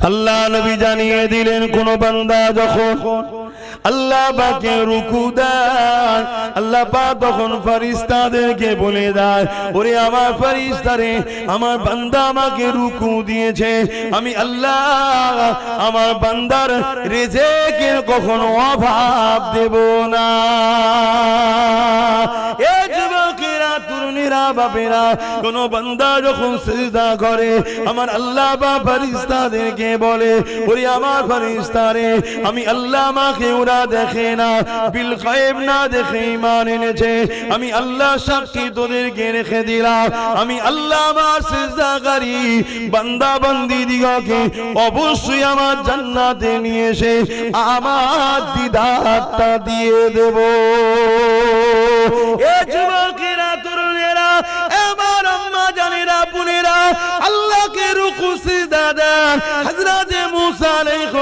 আল্লাহ নবী জানিয়ে দিলেন কোন বান্দা যখন আল্লাহ পাকে রুকু দেয়, আল্লাহ পাক তখন ফেরেশতাদেরকে বলে দেয়, ওরে আমার ফেরেশতারে, আমার বান্দা আমাকে রুকু দিয়েছে, আমি আল্লাহ আমার বান্দার রিজিকের কখনো অভাব দেব না। এ যুবকেরা, তরুণীরা, বাপেরা, কোন বান্দা যখন সিজদা করে আমার আল্লাহ বা ফেরেশতাদেরকে বলে, ওরে আমার ফেরেশতারে, আমি আল্লাহ আমাকে ওরা দেখে না, বিল গায়েব না দেখে ঈমান এনেছে, আমি আল্লাহ সাক্ষী তোদেরকে রেখে দিলাম, আমি আল্লাহ আমার সিজদাকারী বান্দা বান্দি দিগকে অবশ্যই আমার জান্নাতে নিয়ে এসে আমার দিদারটা দিয়ে দেব। এ যুবকেরা, তরুণেরা, আমার আম্মা জানেরা, বোনেরা, আল্লাহকে রুকু সিজদা দেন। হযরত মুসা আলাইহিস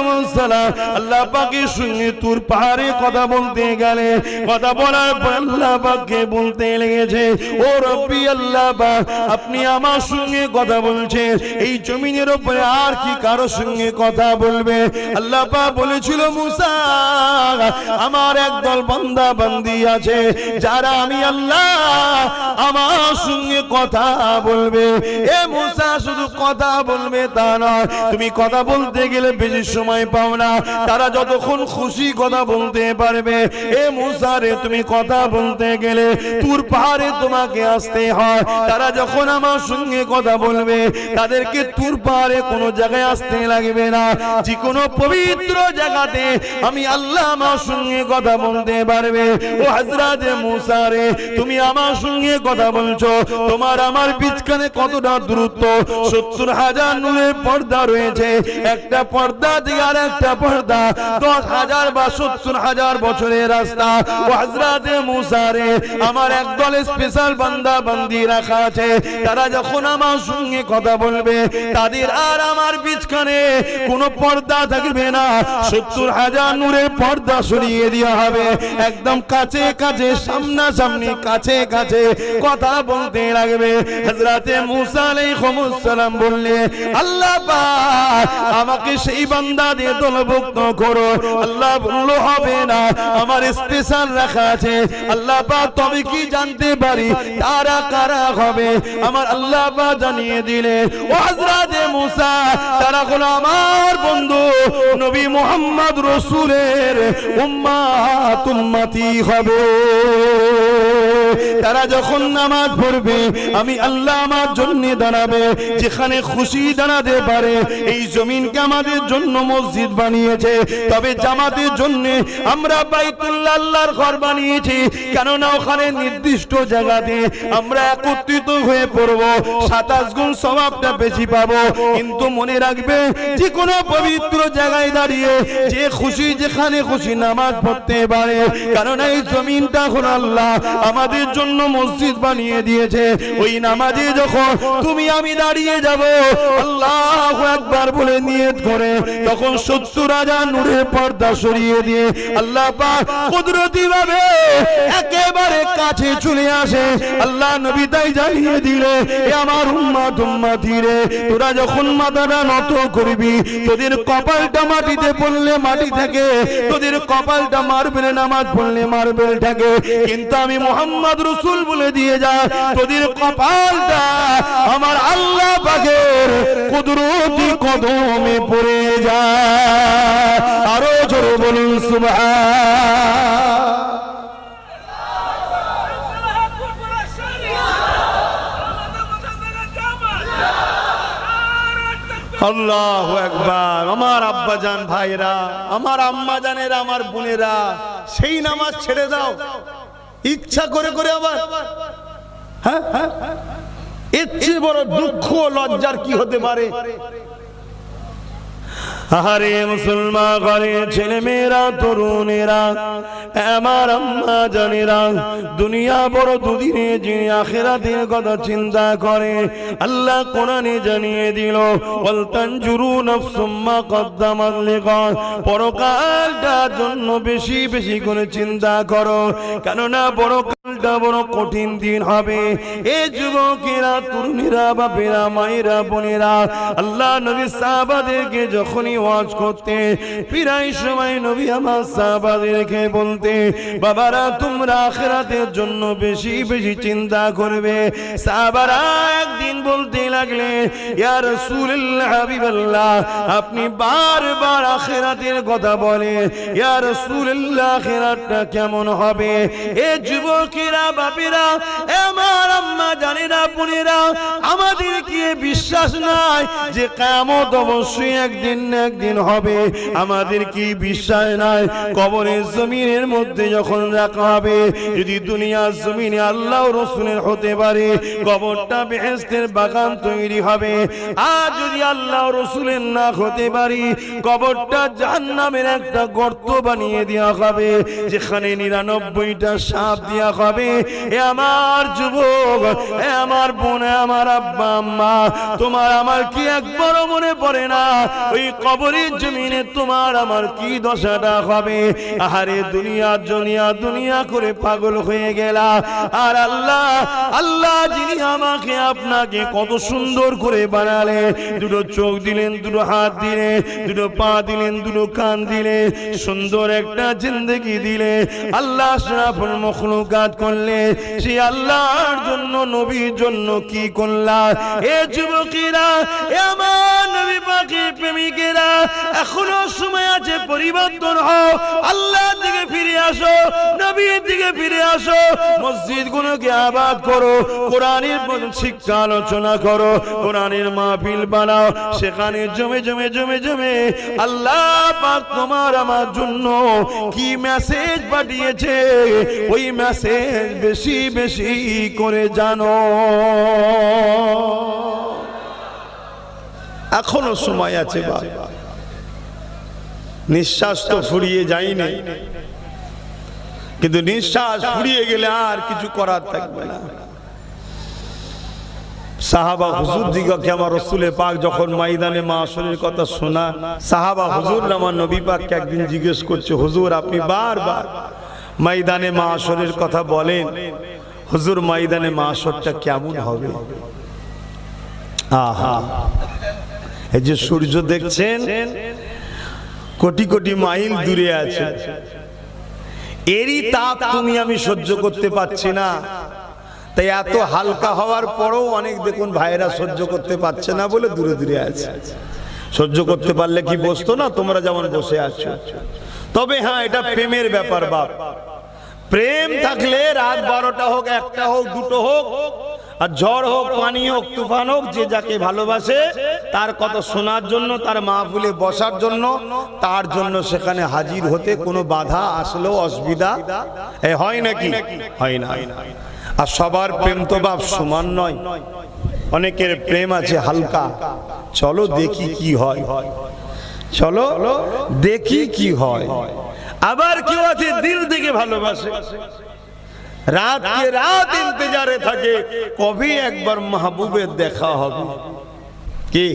সালাম আল্লাহ পাকের সঙ্গে তুর পাহাড়ে কথা বলতে গেলে, কথা বলার পর আল্লাহ পাককে বলতে লেগেছে, ও রব্বি আল্লাহ পাক, আপনি আমার সঙ্গে কথা বলছেন, এই জমিনের উপরে আর কি কারো সঙ্গে কথা বলবে? আল্লাহ পাক বলেছিল, মুসা, আমার একদল বান্দা বান্দি আছে যারা আমি আল্লাহ আমার সঙ্গে কথা বলবে। এ মুসা, শুধু কথা বলবে তা নয়, তুমি কথা বলতে গেলে বেশি সময় পাও না, তারা যতক্ষণ খুশি কথা বলতে পারবে। এ মুসা রে, তুমি কথা বলতে গেলে তুর পাহাড়ে তোমাকে আসতে হয়, তারা যখন আমার সঙ্গে কথা বলবে তাদেরকে তুর পাহাড়ে কোনো জায়গায় আসতে লাগবে না, যে কোনো পবিত্র জায়গাতে আমি আল্লাহ আমার সঙ্গে কথা বলতে পারবে। ও হযরত মুসা রে, তুমি আমার সঙ্গে কথা বলছো, তোমার আমার বিচখানে কতটা দূরত্ব? 70,000 নূরের পর্দা রয়েছে, একটা পর্দা থেকে আর একটা পর্দা 10,000 বা 70,000 বছরের রাস্তা। ও হযরত মুসা রে, আমার একদল স্পেশাল বান্দা বান্দি রাখা আছে, তারা যখন আমার সঙ্গে কথা বলবে তাদের আর আমার বিচখানে কোনো পর্দা থাকবে না, 70,000 নূরের পর্দা সরিয়ে দেওয়া হবে, একদম কাছে কাছে, সামনাসামনি, কাছে কাছে কথা বলতে লাগবে। হযরত মুসা আলাইহিস সালাম বললে, আল্লাহ পাক আমাকে সেই বান্দা দিয়ে দলভুক্ত করো। আল্লাহ বলল, হবে না, আমার স্পেশাল রাখা আছে। আল্লাহ পাক তবে কি জানতে পারি তারা কারা হবে? আমার আল্লাহ পাক জানিয়ে দিলে, ও হযরত মুসা, তারা হলো আমার বন্ধু নবী মুহাম্মদ রাসূলের উম্মত, উম্মতি হবে। তারা যখন নামাজ পড়বে আমি আল্লাহ আমার জন্য দাঁড়াবে, যেখানে খুশি দাঁড়াতে পারে। এই জমিনকে আমাদের জন্য মসজিদ বানিয়েছে, তবে জামাতের জন্য আমরা বাইতুল্লাহ, আল্লাহর ঘর বানিয়েছি, কেননা ওখানে নির্দিষ্ট জায়গাতে আমরা একত্রিত হয়ে পড়ব, 27 গুণ সওয়াবটা বেশি পাবো। কিন্তু মনে রাখবে, যে কোনো পবিত্র জায়গায় দাঁড়িয়ে যে খুশি যেখানে খুশি নামাজ পড়তে পারে, কারণ এই জমিনটা হলো আল্লাহ আমাদের জন্য মসজিদ বানিয়ে দিয়েছে। ওই নামাজে যখন তুমি আমি দাঁড়িয়ে যাব, আল্লাহু আকবার বলে নিয়ত করে, তখন 70,000 নূরের পর্দা সরিয়ে দিয়ে আল্লাহ পাক কুদরতি ভাবে একেবারে কাছে চলে আসে। আল্লাহ নবী তাই জানিয়ে দিলে, এ আমার উম্মত, উম্মতি রে, তোরা যখন মাথাটা নত করবি, তোদের কপালটা মাটিতে পড়লে মাটি থাকে, তোদের কপালটা মার্বেলে নামাজ পড়লে মার্বেল থাকে, কিন্তু আমি মুহাম্মদ রাসূল বলে দিয়ে যায়, তোদের কপালটা আমার আল্লাহ পাকের কুদরতি কদমে পড়ে যায়। আরো জোরে বলুন সুবহান। আল্লাহু আকবার। আমার আব্বা জান ভাইরা, আমার আম্মা জানেরা, আমার বোনেরা, সেই নামাজ ছেড়ে দাও ইচ্ছা করে করে আবার। হ্যাঁ, এর চেয়ে বড় দুঃখ লজ্জার কি হতে পারে? আরে মুসলমান ঘরে ছেলে মেয়েরা, তরুণেরা, আমার আম্মা জানেরা, দুনিয়া বড় দুদিনে, যিনি আখিরাতের কথা চিন্তা করে, আল্লাহ কোরআনে জানিয়ে দিল, ওয়াল তানজুরু নাফসুম মা কদ্দামাত লিগাদ, পরকালটার জন্য বেশি বেশি করে চিন্তা করো, কেননা পরকাল দিনটা বড় কঠিন দিন হবে। এ যুবকেরা, তরুণীরা, বাপেরা, মায়েরা, বোনেরা, আল্লাহ নবী সাহাবাদেরকে যখনই ওয়াজ করতে প্রায় সময় নবী আমার সাহাবাদেরকে বলতে, বাবারা তোমরা আখিরাতের জন্য বেশি বেশি চিন্তা করবে। সাহাবারা একদিন বলতে লাগলে, ইয়া রাসূলুল্লাহ, হাবিবাল্লাহ, আপনি বারবার আখিরাতের কথা বলেন, ইয়া রাসূলুল্লাহ, আখিরাতটা কেমন হবে? এ যুবকেরা, বাপেরা, আমার আম্মা জানেরা, বোনেরা, আমাদের কি বিশ্বাস নাই যে কিয়ামত অবশ্যই একদিন না একদিন হবে? আমাদের কি বিশ্বাস নাই কবরের জমিনের মধ্যে যখন রাখা হবে, যদি দুনিয়ার জমিনে আল্লাহ রাসূলের হতে পারে, কবরটা বেহেশতের বাগান তৈরি হবে। আর যদি আল্লাহ রাসূলের না হতে পারি, কবরটা জাহান্নামের একটা গর্ত বানিয়ে দেওয়া হবে, যেখানে 99টা সাপ দেওয়া হবে। এ আমার যুবক, এ আমার বোন, আমার আব্বা আম্মা, তোমার আমার কি একবারও মনে পড়ে না ওই কবরের জমিনে তোমার আমার কি দশাটা হবে? আহারে দুনিয়া দুনিয়া দুনিয়া করে পাগল হয়ে গেলা। আর আল্লাহ, আল্লাহ যিনি আমাকে আপনাকে কত সুন্দর করে বানালে, দুটো চোখ দিলেন, দুটো হাত দিলেন, দুটো পা দিলেন, দুটো কান দিলেন, সুন্দর একটা জিন্দেগি দিলে, আল্লাহ আশরাফুল মাখলুকাত করলে, সেই আল্লাহর জন্য, নবীর জন্য কি করলা? এ যুবকেরা, এ আমার নবী পাকের প্রেমিকেরা, এখনো সময় আছে, পরিবর্তন হও, আল্লাহর দিকে ফিরে আসো, নবীর দিকে ফিরে আসো, মসজিদগুলোকে আবাদ করো, কোরআনের শিক্ষা আলোচনা করো, কোরআনের মাহফিল বানাও, সেখানে জমে জমে জমে জমে আল্লাহ পাক তোমার আমার জন্য কি মেসেজ পাঠিয়েছে, ওই মেসেজ বেশি বেশি করে জানো। এখনো সময় আছে বাবা, নিঃশ্বাস তো ফুরিয়ে যায়নি, কিন্তু নিঃশ্বাস ফুরিয়ে গেলে আর কিছু করার থাকবে না। সাহাবা হুজুর দিগকে আমার রাসূলে পাক যখন ময়দানে মাহশরের কথা শোনা, সাহাবা হুজুর আমার নবী পাককে একদিন জিজ্ঞেস করছে, হুজুর আপনি বারবার ময়দানে মাহশরের কথা বলেন, হুজুর ময়দানে মাহশরটা কেমন হবে? আহা, এই যে সূর্য দেখছেন কোটি কোটি মাইল দূরে আছে, এরই তাপ তুমি আমি সহ্য করতে পারছি না। তাই এত হালকা হওয়ার পরেও অনেক দেখুন ভাইরা সহ্য করতে পারছে না বলে দূরে দূরে আছে। সহ্য করতে পারলে কি বসতো না? তোমরা যেমন বসে আছো। তবে হ্যাঁ, এটা প্রেমের ব্যাপার বাপ। প্রেম থাকলে রাত 12টা হোক, 1টা হোক, 2টো হোক, আর ঝড় হোক, পানি হোক, তুফান হোক, যে যাকে ভালোবাসে তার কথা শোনার জন্য, তার মাহফিলে বসার জন্য, তার জন্য সেখানে হাজির হতে কোনো বাধা আসলেও অসুবিধা হয় নাকি? হয় না। আর সবার প্রেম তো বাপ সমান নয়, অনেকের প্রেম আছে হালকা। চলো দেখি কি হয়, চলো দেখি কি হয়। আবার কেউ আছে দিল থেকে ভালোবাসে, রাত কে রাত ইন্তজারে থাকে কবে একবার মাহবুবের দেখা হবে। কি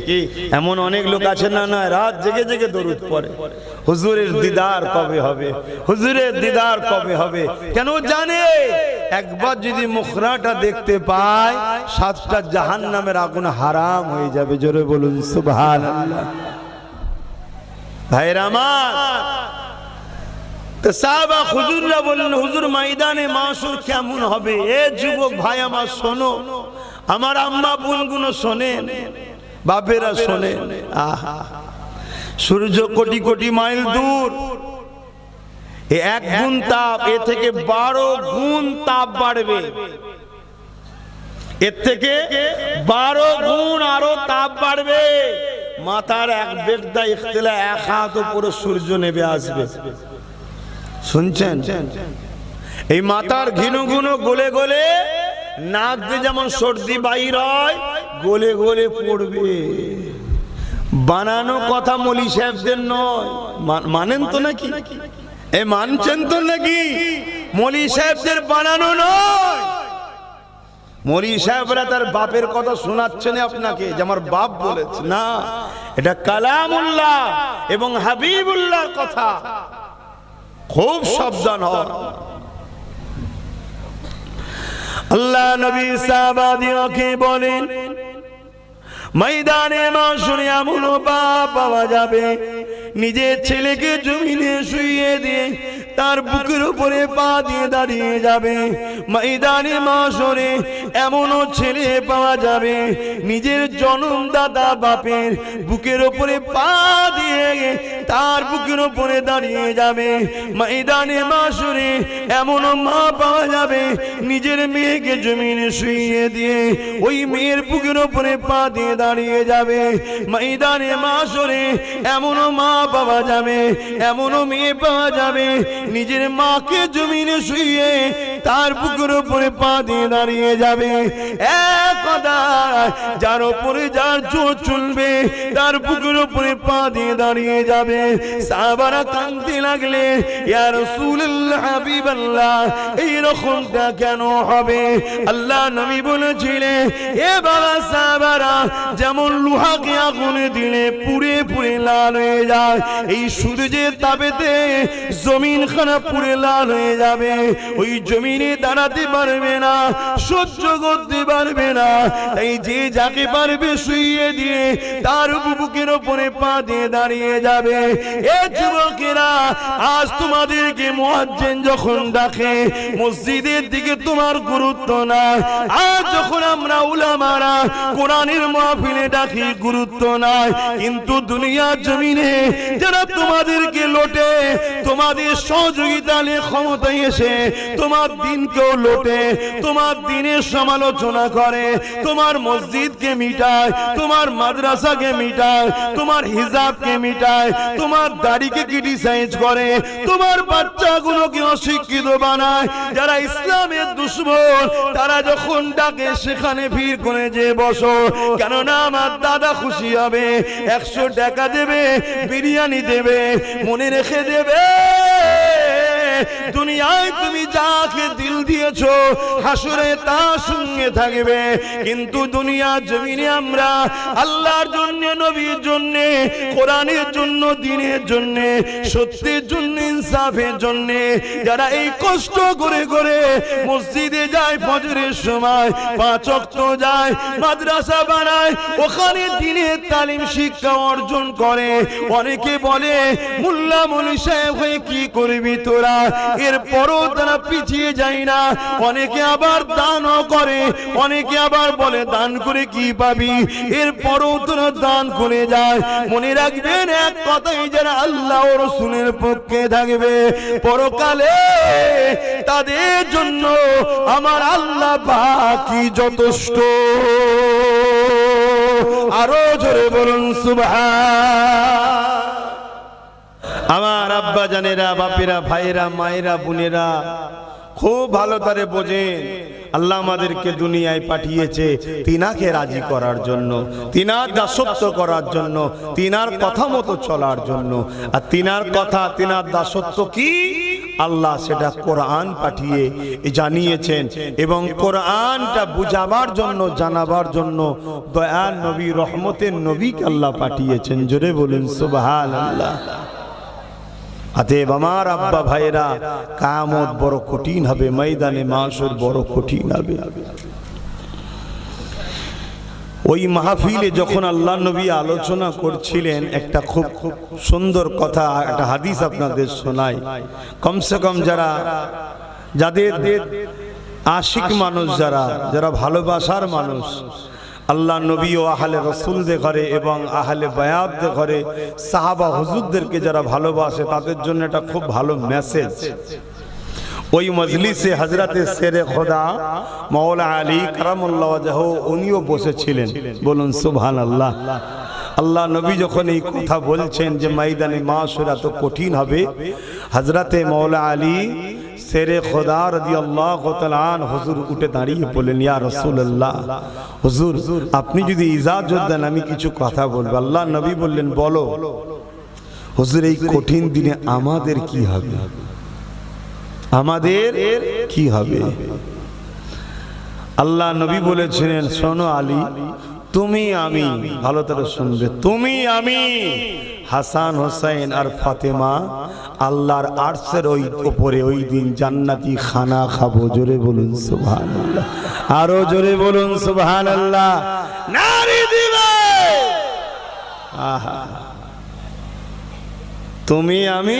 এমন অনেক লোক আছে না, না রাত জেগে জেগে দরুদ পড়ে, হুজুরের দিদার কবে হবে, হুজুরের দিদার কবে হবে। কেন জানে একবার যদি মুখরাটা দেখতে পায় 7টা জাহান্নামের আগুন হারাম হয়ে যাবে। জোরে বলুন সুবহানাল্লাহ। ভাইরা আমার, সাহাবা হুজুররা বললেন, হুজুর ময়দানে মাহশর কেমন হবে? এ যুবক ভাই আমার শোনো, আমার আম্মা বোনগুলো শোনেন, বাপেরা শোনেন। আহা, সূর্য কোটি কোটি মাইল দূর, এ 1 গুণ তাপ, এ থেকে 12 গুণ তাপ বাড়বে, এর থেকে 12 গুণ আরো তাপ বাড়বে। মাথার এক বেগদা ইখতিলা 1 হাত উপরে সূর্য নেমে আসবে। শুনছেন? এই মাথার ঘিনু ঘিনু গলে গলে নাক দিয়ে যেমন সর্দি বাইর হয়, গলে গলে পড়বে। বানানো কথা মৌলী সাহেবদের নয়, মানেন তো নাকি? এ মানছেন তো নাকি? মৌলী সাহেবদের বানানো নয়। মৌলী সাহেবরা তার বাপের কথা শোনাচ্ছেন আপনাকে যে আমার বাপ বলেছে, না, এটা কালামুল্লাহ এবং হাবিবুল্লাহর কথা। খুব সাবধান হও। আল্লাহ নবী সাহাবাদিওকে বলেন, ময়দানে মাশরে এমন বাপ পাওয়া যাবে নিজের ছেলেকে জমিনে শুইয়ে দিয়ে তার বুকের উপরে পা দিয়ে দাঁড়িয়ে যাবে। ময়দানে মাশরে এমনও ছেলে পাওয়া যাবে নিজের জন্মদাতা বাপের বুকের উপরে পা দিয়ে তার বুকের উপরে দাঁড়িয়ে যাবে। ময়দানে মাশরে এমনও মা পাওয়া যাবে নিজের মেয়েকে জমিনে শুইয়ে দিয়ে ওই মেয়ের বুকের উপরে পা দিয়ে দাঁড়িয়ে যাবে। ময়দানে মাশরে এমনও মা পাওয়া যাবে, এমনও মেয়ে পাওয়া যাবে নিজের মাকে জমিনে শুইয়ে তার বুকের উপরে পা দিয়ে দাঁড়িয়ে যাবে। এক কথা, যার উপরে যার জোর চলবে তার বুকের উপরে পা দিয়ে দাঁড়িয়ে যাবে। সাহাবারা কাঁদতে লাগলে, ইয়া রাসূলুল্লাহ হাবিবাল্লাহ এই রকমটা কেন হবে? আল্লাহ নবী বলেছিলেন, এ বাবা সাহাবারা যেমন লোহাকে আগুনে দিলে পুড়ে পুড়ে লাল হয়ে যায়, এই সূর্যের তাপেতে জমিন খানা পুড়ে লাল হয়ে যাবে, ওই জমিনে দাঁড়াতে পারবে না, সহ্য করতে পারবে না। তাই যে যাকে পারবে শুইয়ে দিয়ে তার বুকের উপরে পা দিয়ে দাঁড়িয়ে যাবে। এ যুবকেরা, আজ তোমাদেরকে মুয়াজ্জিন যখন ডাকে মসজিদের দিকে তোমার গুরুত্ব না। আজ যখন আমরা উলামারা কোরআনের মাহফিলে ডাকি গুরুত্ব নাই, কিন্তু দুনিয়ার জমিনে যারা তোমাদেরকে লোটে, তোমাদের সহযোগিতা নিয়ে ক্ষমতায় এসে তোমার দিনকেও লোটে, তোমার দিনের সমালোচনা করে, তোমার মসজিদকে মিটায়, তোমার মাদ্রাসাকে মিটায়, তোমার হিজাবকে মিটায়, তোমার দাড়িকে ক্রিটিসাইজ করে, তোমার বাচ্চাগুলোকে অশিক্ষিত বানায়। যারা ইসলামের দুশমন তারা যখন ডাকে সেখানে ভিড় করে যে বসো, কেননা আমার দাদা খুশি হবে, 100 টাকা দেবে, বিরিয়ানি দেবে, মনে রেখে দেবে দুনিয়ায় তুমি যাকে দিল দিয়েছো হাসরে তার সঙ্গে থাকবে। কিন্তু দুনিয়ার জমিনে আমরা আল্লাহর জন্য, নবীর জন্য, কোরআনের জন্য, দ্বীনের জন্য, সত্যের জন্য, ইনসাফের জন্য যারা এই কষ্ট করে করে মসজিদে যায়, ফজরের সময় 5 ওয়াক্ত যায়, মাদ্রাসা বানায়, ওখানে দ্বীনের তালিম শিক্ষা অর্জন করে। অনেকে বলে, মোল্লা মৌলভী সাহেব হয়ে কি করবি তোরা? এরপরও তারা পিছিয়ে যায় না। অনেকে আবার দানও করে, অনেকে আবার বলে দান করে কি পাবি, এরপরও তারা দান করে যায়। মনে রাখবেন এক কথাই, যারা আল্লাহ ও রাসূলের পক্ষে থাকবে পরকালে তাদের জন্য আমার আল্লাহ বাকি যথেষ্ট। আরো জোরে বলুন সুবহান। আমার আব্বা জানেরা, বাপেরা, ভাইরা, মায়েরা, বোনেরা খুব ভালো করে বোঝেন, আল্লাহ আমাদেরকে দুনিয়ায় পাঠিয়েছে তিনাকে রাজি করার জন্য, তিনার দাসত্ব করার জন্য, তিনার কথা মতো চলার জন্য। আর তিনার কথা, তিনার দাসত্ব কি? আল্লাহ সেটা কোরআন পাঠিয়ে জানিয়েছেন, এবং কোরআনটা বুঝাবার জন্য, জানাবার জন্য দয়াল নবী, রহমতের নবীকে আল্লাহ পাঠিয়েছেন। জোরে বলুন সুবহানাল্লাহ। অতএব আমার আব্বা ভাইরা, কিয়ামত বড় কঠিন হবে, ময়দানে মাশর বড় কঠিন হবে। ওই মাহফিলে যখন আল্লাহ নবী আলোচনা করছিলেন, একটা খুব সুন্দর কথা, একটা হাদিস আপনাদের শোনাই। কমসে কম যাদের আশিক মানুষ, যারা ভালোবাসার মানুষ, আল্লাহ নবী ও আহলে রাসূলদের ঘরে এবং আহলে বায়াতদের ঘরে সাহাবা হুজুরদেরকে যারা ভালোবাসে তাদের জন্য এটা খুব ভালো মেসেজ। ওই মজলিসে হযরতে শেরে খোদা মাওলা আলী কারামুল্লাহ ওয়াজহু উনিও বসেছিলেন। বলুন সুবহানাল্লাহ। আল্লাহ নবী যখন এই কথা বলছেন যে ময়দানে মাশর এত কঠিন হবে, হযরতে মাওলা আলী শেরে খোদা রাদিয়াল্লাহু তাআলা আনহু হুজুর উঠে দাঁড়িয়ে বললেন, ইয়া রাসূলুল্লাহ, হুজুর আপনি যদি ইজাজত দেন আমি কিছু কথা বলবো। আল্লাহ নবী বললেন, বলো। হুজুর এই কঠিন দিনে আমাদের কি হবে? আমাদের কি হবে? আল্লাহ নবী বলেছিলেন, শোনো আলী, তুমি আমি, ভালো করে শুনবে, তুমি আমি হাসান হোসেন আর ফাতেমা আল্লাহর আরশের ওই উপরে ওই দিন জান্নাতি খানা খাবো। জোরে বলুন সুবহানাল্লাহ, আরো জোরে বলুন সুবহানাল্লাহ। নারী দিবে আহা, তুমি আমি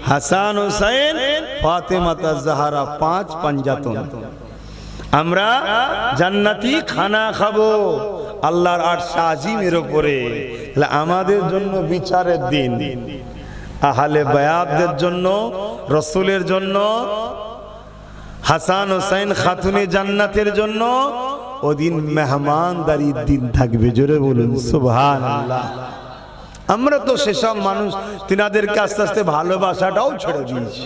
হাসান হোসেন ফাতেমা জাহরা 5 পাঞ্জাতন, আমরা জান্নাতি খানা খাবো আল্লাহর আরশ আজিমের উপরে। আমাদের জন্য বিচারের দিন, আহলে বায়াতদের জন্য, রাসূলের জন্য, হাসান হোসেন খাতুনে জান্নাতের জন্য ওদিন মেহমানদারির দিন থাকবে। জোরে বলুন সুবহানাল্লাহ। আমরা তো সেসব মানুষ তিনাদেরকে আস্তে আস্তে ভালোবাসাটাও ছেড়ে দিয়েছি।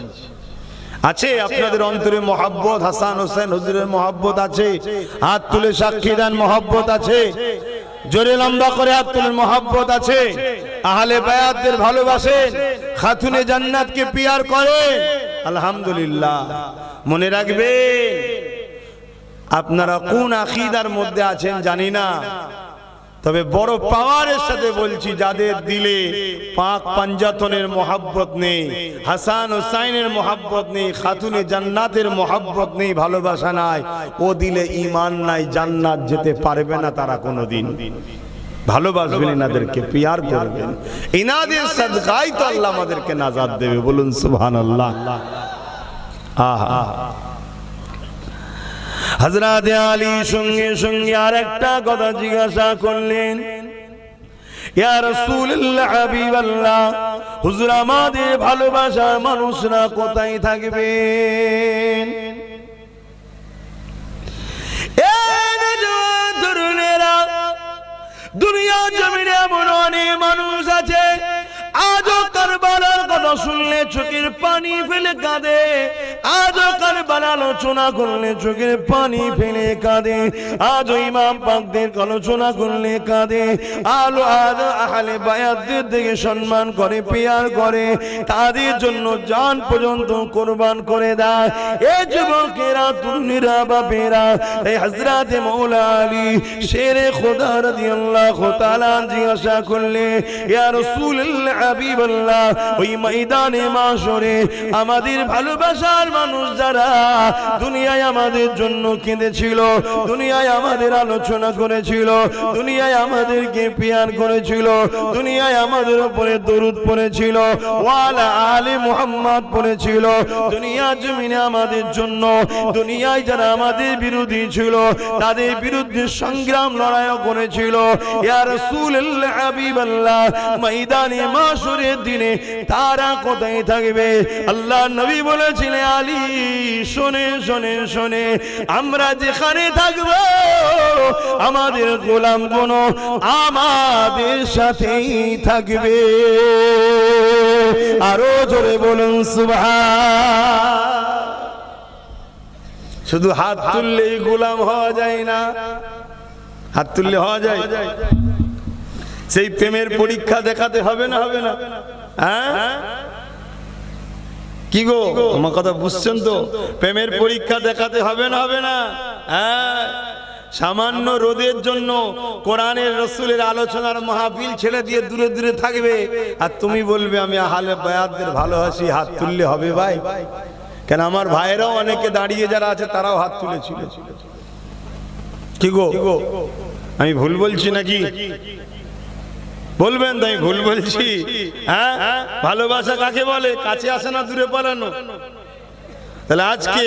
আছে আপনাদের অন্তরে মহব্বত, হাসান হোসেন হুজুরের মহব্বত আছে? হাত তুলে সাক্ষী দেন মহব্বত আছে? জোরে লম্বা করে হাত তুলে মহব্বত আছে? আহলে বায়াতদের ভালোবাসেন, খাতুনে জান্নাতকে পিয়ার করেন? আলহামদুলিল্লাহ। মনে রাখবেন, আপনারা কোন আকীদার মধ্যে আছেন জানি না, তবে বড় পাওয়ারের সাথে বলছি, যাদের দিলে পাক পাঞ্জাতনের মহব্বত নেই, হাসান হোসাইনের মহব্বত নেই, খাতুনে জান্নাতের মহব্বত নেই, ভালোবাসা নাই, ও দিলে ঈমান নাই, জান্নাত যেতে পারবে না তারা কোনোদিন। ভালোবাসবেন, এনাদেরকে পিয়ার করবেন, ইনাদের সাদকায় তো আল্লাহ আমাদেরকে নাজাত দেবে। বলুন সুবহানাল্লাহ। আহা, হযরত আলী সঙ্গে সঙ্গে আরেকটা কথা জিজ্ঞাসা করলেন, ইয়া রাসূলুল্লাহ হাবিবাল্লাহ, হুজুর আমাদের ভালোবাসার মানুষরা কোথায় থাকবেন? এই নওজোয়ান তরুণেরা, দুনিয়া জমিনে এমন অনেক মানুষ আছে আজও কারবালার কথা শুনলে চোখের পানি ফেলে কাঁদে, আজও কারবালা আলোচনা করলে চোখের পানি ফেলে কাঁদে, আজও ইমাম পাকদের আলোচনা করলে কাঁদে, আহলে বায়াতদের দিকে সম্মান করে, পিয়ার করে, তাদের জন্য জান পর্যন্ত কোরবান করে দেয়। এই যুবকেরা, তরুণীরা, বাপেরা, এই হযরত মাওলা আলী শেরে খোদা রাদিয়াল্লাহু তাআলা জিজ্ঞাসা করলে, ইয়া রাসূলুল্লাহ হাবিবাল্লাহ, ওই ময়দানে মাশরে আমাদের ভালোবাসার মানুষ যারা দুনিয়ায় আমাদের জন্য কেঁদেছিল, দুনিয়ায় আমাদের আলোচনা করেছিল, দুনিয়ায় আমাদেরকে পিয়ার করেছিল, দুনিয়ায় আমাদের উপরে দরুদ পড়েছিল, ওয়ালা আলে মুহাম্মদ পড়েছিল, দুনিয়া জমিনে আমাদের জন্য, দুনিয়ায় যারা আমাদের বিরোধী ছিল তাদের বিরুদ্ধে সংগ্রাম লড়াইও করেছিল, ইয়া রাসূলুল্লাহ হাবিবাল্লাহ, ময়দানে মাশরের দিনে তারা কোথায় থাকবে? আল্লাহ নবী বলেছিলেন, আলী শোনে শোনে শোনে, আমরা যেখানে থাকব আমাদের গোলামগুলো আমাদের সাথেই থাকবে। আরো জোরে বলুন সুবহান। শুধু হাত তুললেই গোলাম হওয়া যায় না, হাত তুললে হওয়া যায়? সেই প্রেমের পরীক্ষা দেখাতে হবে না, হবে না? হ্যাঁ কি গো, আমার কথা বুঝছেন তো? প্রেমের পরীক্ষা দেখাতে হবে না, হবে না? হ্যাঁ, সামান্য রোদের জন্য কোরআনের রাসূলের আলোচনার মাহফিল ছেড়ে দিয়ে দূরে দূরে থাকবে, আর তুমি বলবে আমি আহলে বায়াতদের ভালোবাসি, হাত তুললে হবে ভাই? কেন আমার ভাইরাও অনেকে দাঁড়িয়ে যারা আছে তারাও হাত তুলেছিল। কি গো, আমি ভুল বলছি নাকি? বলবেন তাই ভুল বলছি? হ্যাঁ, ভালোবাসা কাকে বলে? কাছে আসে না, দূরে পালানো। তাহলে আজকে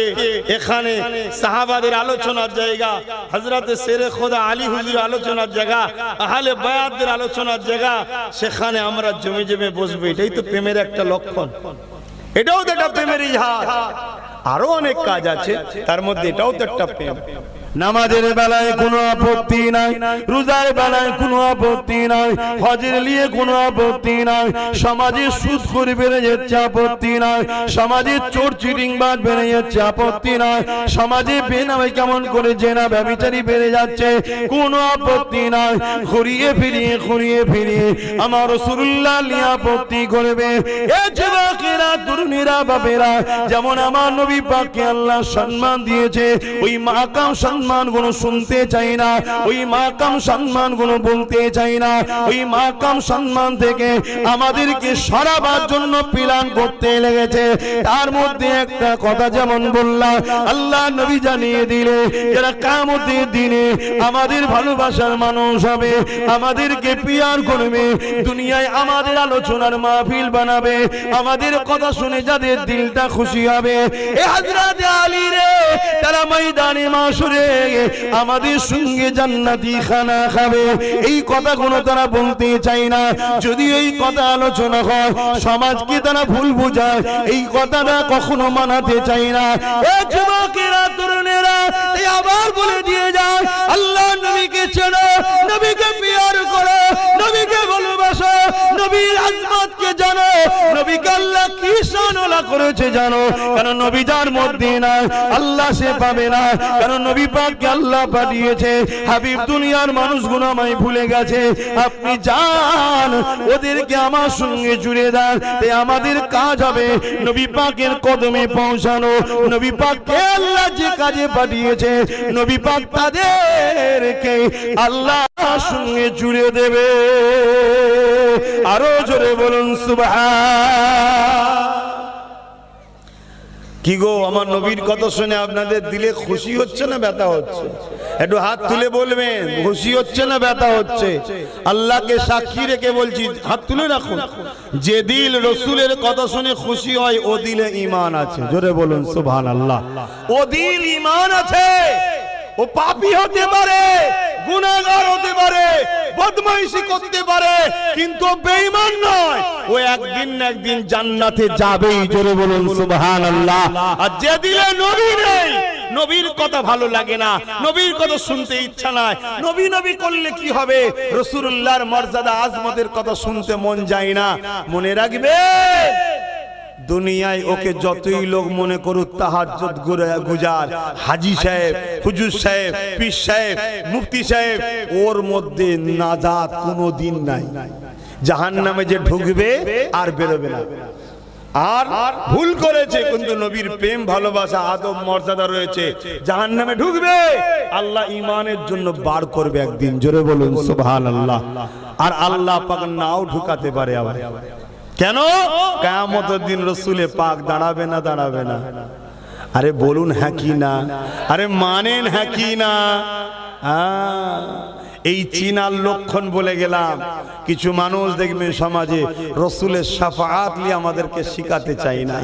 এখানে সাহাবাদের আলোচনার জায়গা, হযরত শেরে খোদা আলী হুজুর আলোচনার জায়গা, আহলে বায়াতদের আলোচনার জায়গা, সেখানে আমরা জমে জমে বসবো। এটাই তো প্রেমের একটা লক্ষণ, এটাও তো একটা প্রেমের ইজহার। আরো অনেক কাজ আছে, তার মধ্যে এটাও তো একটা প্রেম। নামাজের বেলায় কোনো আপত্তি নাই, রোজার বেলায় কোনো আপত্তি নাই, হজের নিয়ে কোনো আপত্তি নাই, সমাজে সুদখোর বেড়ে যাচ্ছে আপত্তি নাই, সমাজে চোর চিটিংবাজ বেড়ে যাচ্ছে আপত্তি নাই, সমাজে বেনামে কেমন করে জেনা ব্যভিচারী বেড়ে যাচ্ছে কোনো আপত্তি নাই। ঘুরিয়ে ফিরিয়ে আমার রাসূলুল্লাহ নিয়ে আপত্তি করবে। এ যুবকেরা, মায়েরা তরুণীরা বাপেরা, যেমন আমার নবী পাককে আল্লাহ সম্মান দিয়েছে, ওই মাকাম সম্মান গুলো শুনতে চাই না, ওই মাকাম সম্মান গুলো বলতে চাই না। ওই মাকাম সম্মান থেকে আমাদেরকে সরাবার জন্য প্ল্যান করতে লেগেছে। তার মধ্যে একটা কথা যেমন বললাম, আল্লাহ নবী জানিয়ে দিলে যারা কিয়ামতের দিনে আমাদের ভালোবাসার মানুষ হবে, আমাদেরকে পিয়ার করবে, দুনিয়ায় আমাদের আলোচনার মাহফিল বানাবে, আমাদের কথা শুনে যাদের দিলটা খুশি হবে, এ হযরত আলী রে, তারা ময়দানে মাশরে আমাদের সঙ্গে জান্নাতি খানা খাবে। এই কথাগুলো তারা বলতে চায় না। যদি এই কথা আলোচনা হয়, সমাজকে তারা ভুল বোঝায়, এই কথাটা কখনো মানাতে চায় না। এ যুবকেরা তরুণেরা, এই আবার বলে দিয়ে যায়, আল্লাহ নবীকে চেনো, নবীকে পিয়ার করো, নবীকে ভালোবাসো, নবীর আজমতকে জানো, নবীকে আল্লাহ কি শানওয়ালা করেছে জানো। কারণ নবী যার মধ্যে না, আল্লাহ সে পাবে না। কারণ নবী পাককে আল্লাহ পাঠিয়েছে। হাবিব দুনিয়ার মানুষগুলো আমায় ভুলে গেছে, আপনি যান ওদেরকে আমার সঙ্গে জুড়ে দেন। তাই আমাদের কাজ হবে নবী পাকের কদমে পৌঁছানো। নবী পাককে আল্লাহ যে কাজে পাঠিয়েছে, নবী পাক তাদেরকে আল্লাহ সঙ্গে জুড়ে দেবে। আরো জোরে বলুন সুবহান। কি গো, আমার নবীর কথা শুনে আপনাদের দিলে খুশি হচ্ছে না ব্যথা হচ্ছে? একটু হাত তুলে বলবেন, খুশি হচ্ছে না ব্যথা হচ্ছে? আল্লাহকে সাক্ষী রেখে বলছি, হাত তুলে রাখুন। যে দিল রসুলের কথা শুনে খুশি হয়, ও দিলে ঈমান আছে। জোরে বলুন সুবহানাল্লাহ। ও দিল ঈমান আছে। ও পাপী হতে পারে, গুনাহগার হতে পারে, বদমাইশি করতে পারে, কিন্তু বেঈমান নয়। ও একদিন না একদিন জান্নাতে যাবেই। জোরে বলুন সুবহানাল্লাহ। আর যে দিলে নবী নেই, নবীর কথা ভালো লাগে না, নবীর কথা শুনতে ইচ্ছা নাই, নবী নবী করলে কি হবে, রাসূলুল্লাহর মর্যাদা আজমতের কথা শুনতে মন যায় না। মনে রাখবে, দুনিয়ায় ওকে যতই লোক মনে করুক তাহাজ্জুদ গুজার, হাজী সাহেব, হুজুর সাহেব, পীর সাহেব, মুফতি সাহেব, ওর মধ্যে নাজাত কোনোদিন নাই। জাহান্নামে যে ঢুকবে আর বেরোবে না। আর ভুল করেছে, কিন্তু নবীর প্রেম ভালোবাসা আদব মর্যাদা রয়েছে, জাহান্নামে ঢুকবে, আল্লাহ ঈমানের জন্য বার করবে একদিন। জোরে বলুন সুবহানাল্লাহ। আর আল্লাহ পাক নাও ঢুকাতে পারে আবার। কেন? কিয়ামতের দিন রসুলে পাক দাঁড়াবে না, দাঁড়াবে না। আরে বলুন হ্যাঁ কি না? আরে মানেন হ্যাঁ কি না? এই চিনার লক্ষণ বলে গেলাম। কিছু মানুষ দেখবেন সমাজে রসুলের শাফাআত নিয়ে আমাদেরকে শিখাতে চাই না,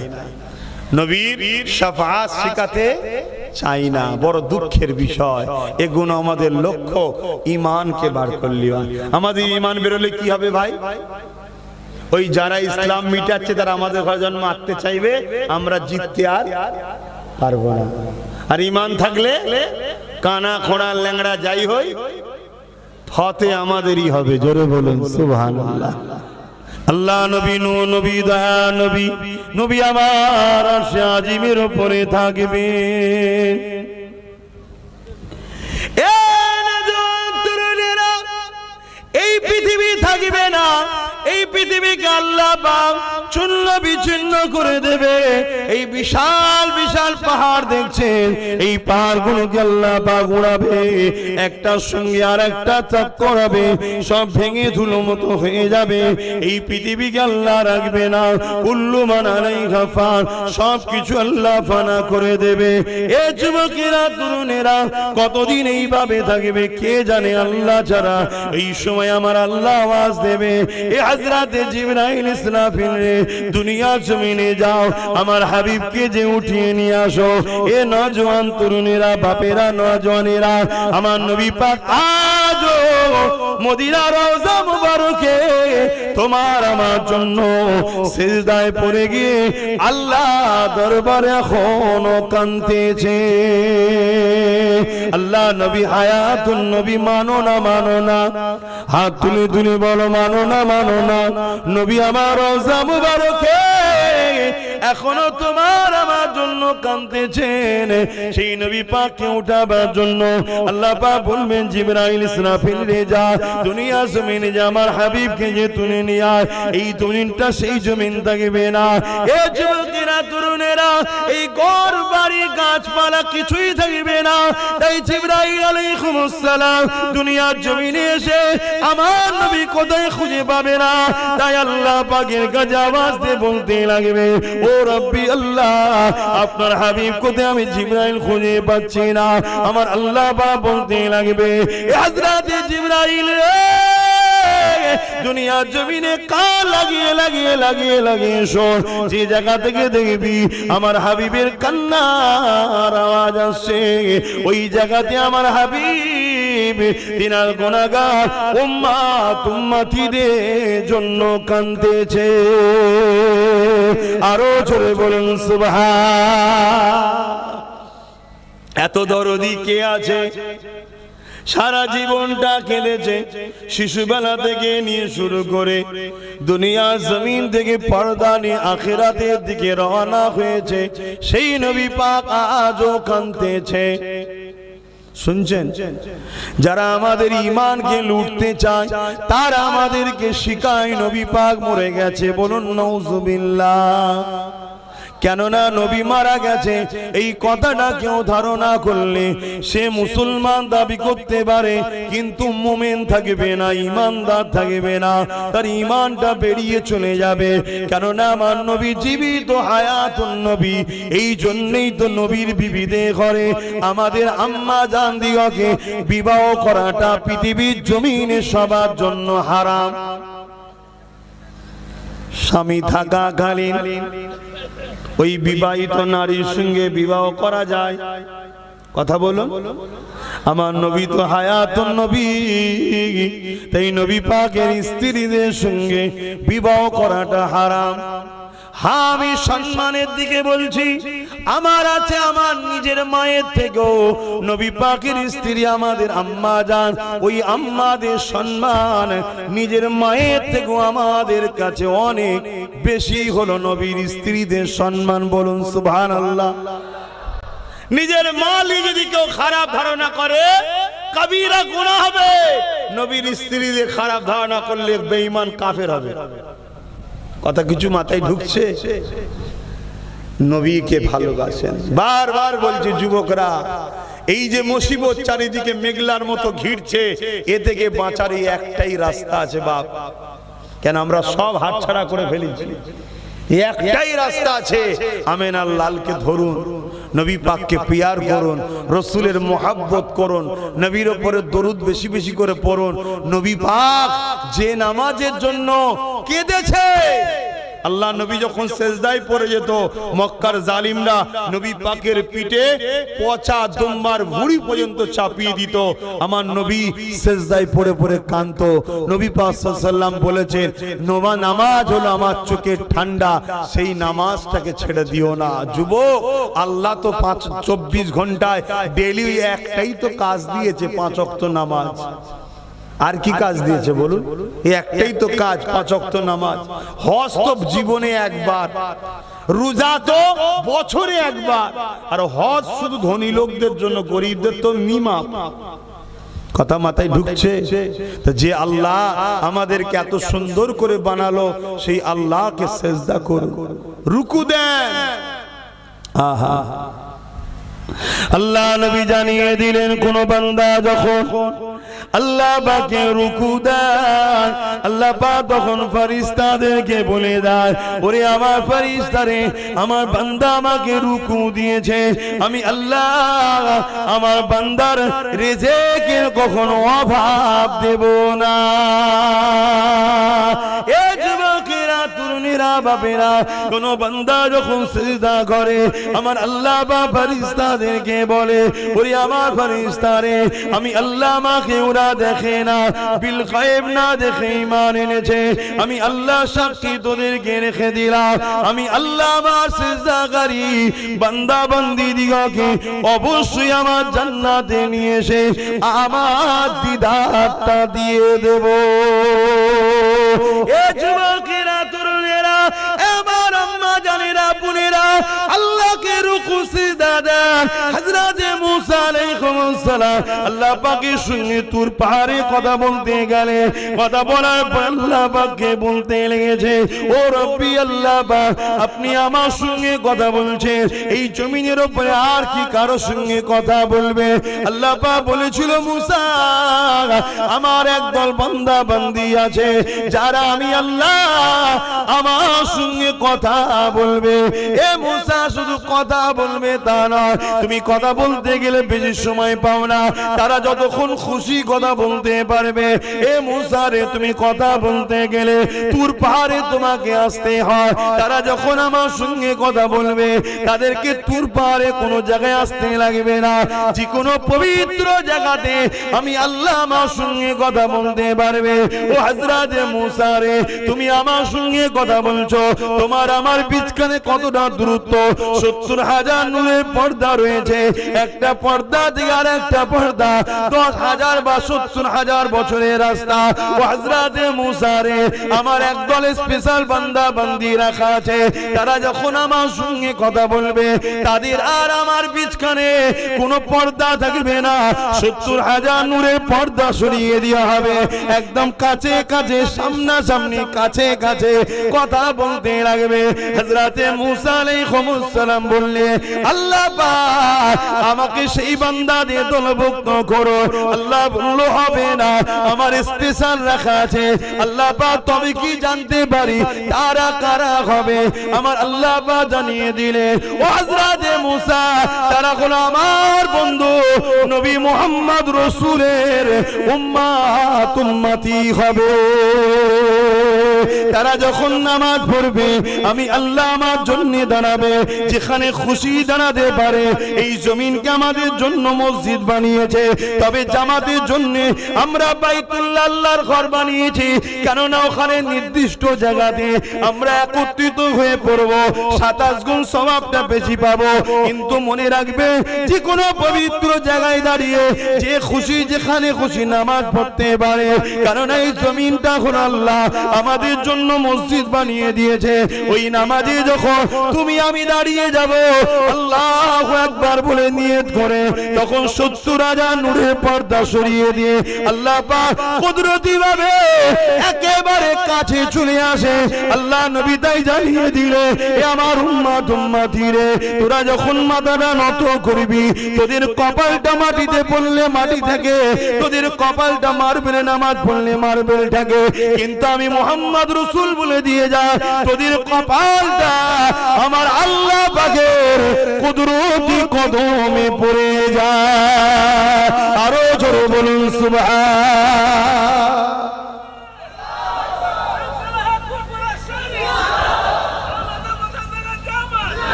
নবীর শাফাআত শিখাতে চাই না। বড় দুঃখের বিষয়। এগুলো আমাদের লক্ষ্য ঈমানকে বার করলি। আমাদের ঈমান বেরোলে কি হবে ভাই? ওই যারা ইসলাম মিটাচ্ছে তারা আমাদের ঘরে জন্ম আঁকতে চাইবে, আমরা জিততে আর পারবো না। আর ঈমান থাকলে কানা খোঁড়া ল্যাংড়া যাই হই, ফতে আমাদেরই হবে। জোরে বলুন সুবহানাল্লাহ। আল্লাহ নবী, নবী দয়া নবী, নবী আমার আরশে আজিমের উপরে থাকবে। এই পৃথিবী থাকবে না, এই পৃথিবীকে আল্লাহ পাক চূর্ণ বিচ্ছিন্ন করে দেবে। এই বিশাল বিশাল পাহাড় দেখছেন, এই পাহাড়গুলোকে আল্লাহ পাক উড়াবে, একটার সঙ্গে আর একটা চক্কর হবে, সব ভেঙে ধুলো মতো হয়ে যাবে। এই পৃথিবীকে আল্লাহ রাখবে না। কুল্লু মান আলাইহা ফান, সব কিছু আল্লাহ ফানা করে দেবে। এ যুবকেরা তরুণেরা কতদিন এইভাবে থাকবে কে জানে, আল্লাহ ছাড়া। এই সময় আমার আল্লাহ আওয়াজ দেবে, এ হযরতে জিবরাইল ইসরাফিল রে, দুনিয়ার জমিনে যাও, আমার হাবিবকে যে উঠিয়ে নিয়ে আসো। এ নওজোয়ান তরুণেরা, বাপেরা, নওজোয়ানেরা, আমার নবী পাক আজও মদিনার রওজা মুবারকে তোমার আমার জন্য সিজদায় পড়ে গিয়ে আল্লাহ দরবারে এখনো কাঁদতেছে। আল্লাহ নবী হায়াতুন নবী, মানো না মানো না? হাত তুলে তুলে বলো মানো না মানো না? নবী আমার রওজা মুবারকে এখনো তোমার আমার জন্য কাঁদতেছেন। সেই নবী পাককে উঠাবার জন্য আল্লাহ পাক বলবেন জিবরাইল ইসরাফিল রে যা দুনিয়া জমিনে যা আমার হাবিবকে যে তুলে নিয়ে আয়। এই জমিনটা সেই জমিন থাকবে না। এ যুবকেরা তরুণেরা এই ঘর বাড়ি গাছপালা কিছুই থাকবে না। তাই জিবরাইল আলাইহিস সালাম দুনিয়ার জমিনে এসে আমার নবী কোথায় খুঁজে পাবে না। তাই আল্লাহ পাকের কাছে আওয়াজ দিয়ে বলতে লাগবে ও রব্বি আল্লাহ আপনার হাবিব কোথায় আমি জিবরাইল খুঁজে পাচ্ছি না। আমার আল্লাহ পাক বলতে লাগবে হযরতে জিবরাইল দুনিয়ার জমিনে কান লাগিয়ে লাগিয়ে লাগিয়ে লাগিয়ে শোন। যে জায়গা থেকে দেখবি আমার হাবিবের কান্নার আওয়াজ আসছে ওই জায়গাতে আমার হাবিব তিনার গুনাহগার উম্মত উম্মতীদের জন্য কাঁদতেছে। আরো জোরে বলুন সুবহান। এত দরদি কে আছে সারা জীবনটা কেঁদেছে, শিশুবেলা থেকে নিয়ে শুরু করে দুনিয়া জমিন থেকে পর্দা নিয়ে আখিরাতের দিকে রওনা হয়েছে। সেই নবী পাক আজও কাঁদতেছে। শুনছেন, যারা আমাদের ঈমানকে লুটতে চায় তারা আমাদেরকে শিখায় নবী পাক মরে গেছে। বলুন নাউজুবিল্লাহ। কেননা নবী মারা গেছে এই কথাটা কেউ ধারণা করলে সে মুসলমান দাবি করতে পারে কিন্তু মুমিন থাকবে না, ঈমানদার থাকবে না, তার ঈমানটা বেরিয়ে চলে যাবে। কেননা আমার নবী জীবিত হায়াতুন নবী। এই জন্যই তো নবীর বিবিদের ঘরে আমাদের আম্মা জান দিগকে বিবাহ করাটা পৃথিবীর জমিনে সবার জন্য হারাম। স্বামী থাকাকালীন ওই বিবাহিত নারীর সঙ্গে বিবাহ করা যায়? কথা বলুন। আমার নবী তো হায়াতুন নবী, তাই নবী পাকের স্ত্রীদের সঙ্গে বিবাহ করাটা হারাম। হ্যাঁ, আমি সম্মানের দিকে বলছি। আমার আছে আমার নিজের মায়ের থেকেও নবী পাকের স্ত্রী আমাদের আম্মা জান, ওই আম্মাদের সম্মান নিজের মায়ের থেকেও আমাদের কাছে অনেক বেশি হলো নবীর স্ত্রীদের সম্মান। বলুন সুবহানাল্লাহ। নিজের মালি যদি কেউ খারাপ ধারণা করে কবিরা গুনাহ হবে। নবীর স্ত্রীদের খারাপ ধারণা করলে বেঈমান কাফের হবে। কথা কিছু মাথায় ঢুকছে? নবীকে ভালোবাসেন। বারবার বলছি যুবকরা, এই যে মুসিবত চারিদিকে মেঘলার মতো ঘিরছে, এ থেকে বাঁচার একটাই রাস্তা আছে বাপ। কেন আমরা সব হাতছাড়া করে ফেলেছি? একটাই রাস্তা আছে, আমেনার লালকে ধরুন, নবী পাককে পিয়ার করুন, রসুলের মোহাব্বত করুন, নবীর উপরে দরুদ বেশি বেশি করে পড়ুন। নবী পাক যে নামাজের জন্য কেঁদেছে, আল্লাহ নবী যখন সেজদায় পড়ে যেত মক্কার জালিমরা নবী পাকের পিঠে পচা দুম্বার ভুঁড়ি পর্যন্ত চাপিয়ে দিত। আমার নবী সেজদায় পড়ে পড়ে কাঁদতো। নবী পাক সাল্লাল্লাহু আলাইহি ওয়াসাল্লাম বলেছেন নামাজ হলো আমার চোখের ঠান্ডা, সেই নামাজটাকে ছেড়ে দিও না। যুবক, আল্লাহ তো 24 ঘন্টায় ডেইলি একটাই তো কাজ দিয়েছে, 5 ওয়াক্ত নামাজ। আর কি কাজ দিয়েছে বলুন? একটাই তো কাজ, 5 ওয়াক্ত নামাজ। হজ তো জীবনে একবার, রোজা তো বছরে একবার। আর হজ শুধু ধনী লোকদের জন্য, গরিবদের তো নিমাপ। কথা মাথায় ঢুকছে? যে আল্লাহ আমাদেরকে এত সুন্দর করে বানালো সেই আল্লাহকে সেজদা করুন, রুকু দেন। আহা, আল্লাহ নবী জানিয়ে দিলেন কোন বান্দা যখন আল্লাহ পাকে রুকু দেয়, আল্লাহ পাক তখন ফেরেশতাদেরকে বলে দেয়, ওরে আমার ফেরেশতারে, আমার বান্দা আমাকে রুকু দিয়েছে, আমি আল্লাহ আমার বান্দার রিজিকের কখনো অভাব দেব না। এ যুবকেরা, তরুণীরা, বাপেরা, কোন বান্দা যখন সিজদা করে আমার আল্লাহ বা ফেরেশতাদেরকে বলে, ওরে আমার ফেরেশতারে, আমি আল্লাহ আমাকে ওরা দেখে না, বিল গায়েব না দেখে ঈমান এনেছে, আমি আল্লাহ সাক্ষী তোদেরকে রেখে দিলাম, আমি আল্লাহ আমার সিজদাকারী বান্দা বান্দি দিগকে অবশ্যই আমার জান্নাতে নিয়ে এসে আমার দিদারটা দিয়ে দেব। এ যুবকেরা, তরুণেরা, আমার আম্মা জানেরা, হযরতে মুসা আলাইহিস সালাম আল্লাহ পাকের সঙ্গে তুর পাহাড়ে কথা বলতে গেলে কথা বলার পর আল্লাহ পাককে বলতে লেগেছে, ও রব্বি আল্লাহ পাক, আপনি আমার সঙ্গে কথা বলছেন, এই জমিনের উপরে আর কি কারো সঙ্গে কথা বলবে? আল্লাহ পাক বলেছিল, মুসা আমার একদল বান্দা বান্দি আছে যারা আমি আল্লাহ আমার সঙ্গে কথা বলবে। এ মুসা শুধু কথা বলবে তা নয়, তুমি কথা বলতে গেলে বেশি সময় পাও না, তারা যতক্ষণ খুশি কথা বলতে পারবে। এ মুসা রে, তুমি কথা বলতে গেলে তুর পাহাড়ে তোমাকে আসতে হয়, তারা যখন আমার সঙ্গে কথা বলবে তাদেরকে তুর পাহাড়ে কোনো জায়গায় আসতে লাগবে না, যে কোনো পবিত্র জায়গাতে আমি আল্লাহ আমার সঙ্গে কথা বলতে পারবে। ও হযরতে মুসা রে, তুমি আমার সঙ্গে কথা বলছো, তোমার আমার বিচখানে কতটা দূরত্ব? 70,000 নূরের পর্দা রয়েছে, একটা পর্দা থেকে আর একটা পর্দা 10,000 বা 70,000 বছরের রাস্তা। ও হযরতে মুসা রে, আমার একদল স্পেশাল বান্দা বান্দি রাখা আছে, তারা যখন আমার সঙ্গে কথা বলবে তাদের আর আমার বিচখানে কোনো পর্দা থাকবে না, 70,000 নূরের পর্দা সরিয়ে দেওয়া হবে, একদম কাছে কাছে সামনাসামনি কাছে কাছে কথা বলতে লাগবে। হযরতে মুসা আলাইহিস সালাম বললে, আল্লাহ পাক আমাকে সেই বান্দাদের দলভুক্ত করো। আল্লাহ বলল, হবে না, আমার স্পেশাল রাখা আছে। আল্লাহ পাক তবে কি জানতে পারি তারা কারা হবে? আমার আল্লাহ পাক জানিয়ে দিলে, ও হযরতে মুসা, তারা হলো আমার বন্ধু নবী মুহাম্মদ রাসূলের উম্মত উম্মতি হবে। তারা যখন নামাজ পড়বে আমি আল্লাহ আমার জন্য দাঁড়াবে, যেখানে খুশি দাঁড়াতে পারে। এই জমিনকে আমাদের জন্য মসজিদ বানিয়েছে, তবে জামাতের জন্য আমরা বাইতুল্লাহ আল্লাহর ঘর বানিয়েছি, কেননা ওখানে নির্দিষ্ট জায়গাতে আমরা একত্রিত হয়ে পড়ব, 27 গুণ সওয়াবটা বেশি পাবো। কিন্তু মনে রাখবে, যে কোনো পবিত্র জায়গায় দাঁড়িয়ে যে খুশি যেখানে খুশি নামাজ পড়তে পারে, কারণ এই জমিনটা হলো আল্লাহ আমাদের জন্য মসজিদ বানিয়ে দিয়েছে। ওই নামাজে যখন তুমি আমি দাঁড়িয়ে যাব, আল্লাহু আকবার বলে নিয়ত করে, তখন 70,000 নূরের পর্দা সরিয়ে দিয়ে আল্লাহ পাক কুদরতি ভাবে একেবারে কাছে চলে আসে। আল্লাহ নবী তাই জানিয়ে দিলে, এ আমার উম্মত উম্মতি রে, তোরা যখন মাথাটা নত করবি, তোদের কপালটা মাটিতে পড়লে মাটি থাকে, তোদের কপালটা মার্বেলে নামাজ পড়লে মার্বেল থাকে, কিন্তু আমি মুহাম্মদ রাসূল বলে দিয়ে যা, তোদের কপালটা আমার আল্লাহ পাকের কুদরতি কদমে পড়ে যায়। আরো জোরে বলুন সুবহান।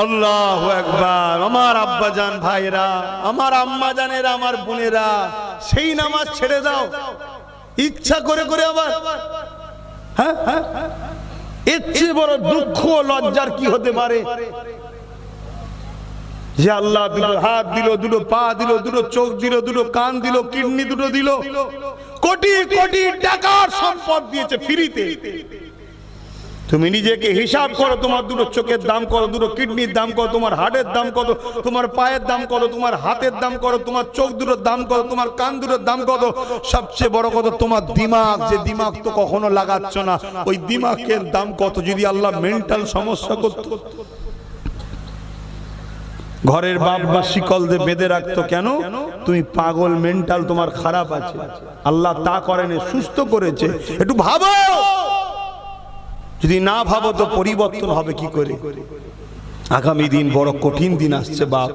আল্লাহু আকবার। আমার আব্বাজান ভাইরা, আমার আম্মা জানেরা, আমার বোনেরা, সেই নামাজ ছেড়ে দাও ইচ্ছা করে করে। আবার হ্যাঁ, এর চেয়ে বড় দুঃখ লজ্জার কি হতে পারে? যে আল্লাহ দুটো হাত দিল, দুটো পা দিল, দুটো চোখ দিল, দুটো কান দিল, কিডনি দুটো দিল, কোটি কোটি টাকার সম্পদ দিয়েছে ফ্রিতে। তুমি নিজেকে হিসাব করো, তোমার দুটো চোখের দাম কত, দুটো কিডনির দাম কত, তোমার হার্টের দাম কত, তোমার পায়ের দাম কত, তোমার হাতের দাম কত, তোমার চোখ দুটোর দাম কত, তোমার কান দুটোর দাম কত, সবচেয়ে বড় কথা তোমার দিমাগ, যে দিমাগ তো কখনো লাগাচ্ছ না, ওই দিমাগের দাম কত। যদি আল্লাহ মেন্টাল সমস্যা করত, ঘরের বাপ বা শিকল দিয়ে বেঁধে রাখতো, কেন? তুমি পাগল, মেন্টাল তোমার খারাপ আছে। আল্লাহ তা করেনি, সুস্থ করেছে। একটু ভাবো, যদি না ভাবো তো পরিবর্তন হবে কি করে? আগামী দিন বড় কঠিন দিন আসছে বাপ।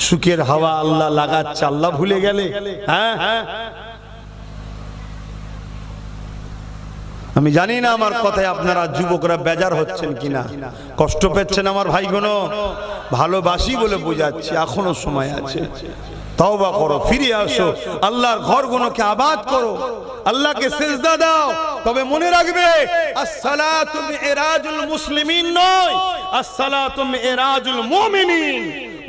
সুখের হাওয়া আল্লাহ লাগাচ্ছে, আল্লাহ ভুলে গেলে? হ্যাঁ, আমি জানি না আমার কথায় আপনারা যুবকরা বেজার হচ্ছেন কিনা, কষ্ট পেচ্ছেন আমার ভাইগণ। ভালোবাসি বলে বোঝাচ্ছি, এখনো সময় আছে। তওবা করো, ফিরে আসো, আল্লাহর ঘরগুলোকে আবাদ করো, আল্লাহকে সিজদা দাও। তবে মনে রাখবে, আসসালাতু মিরাজুল মুসলিমিন নয়, আসসালাতু মিরাজুল মুমিনিন।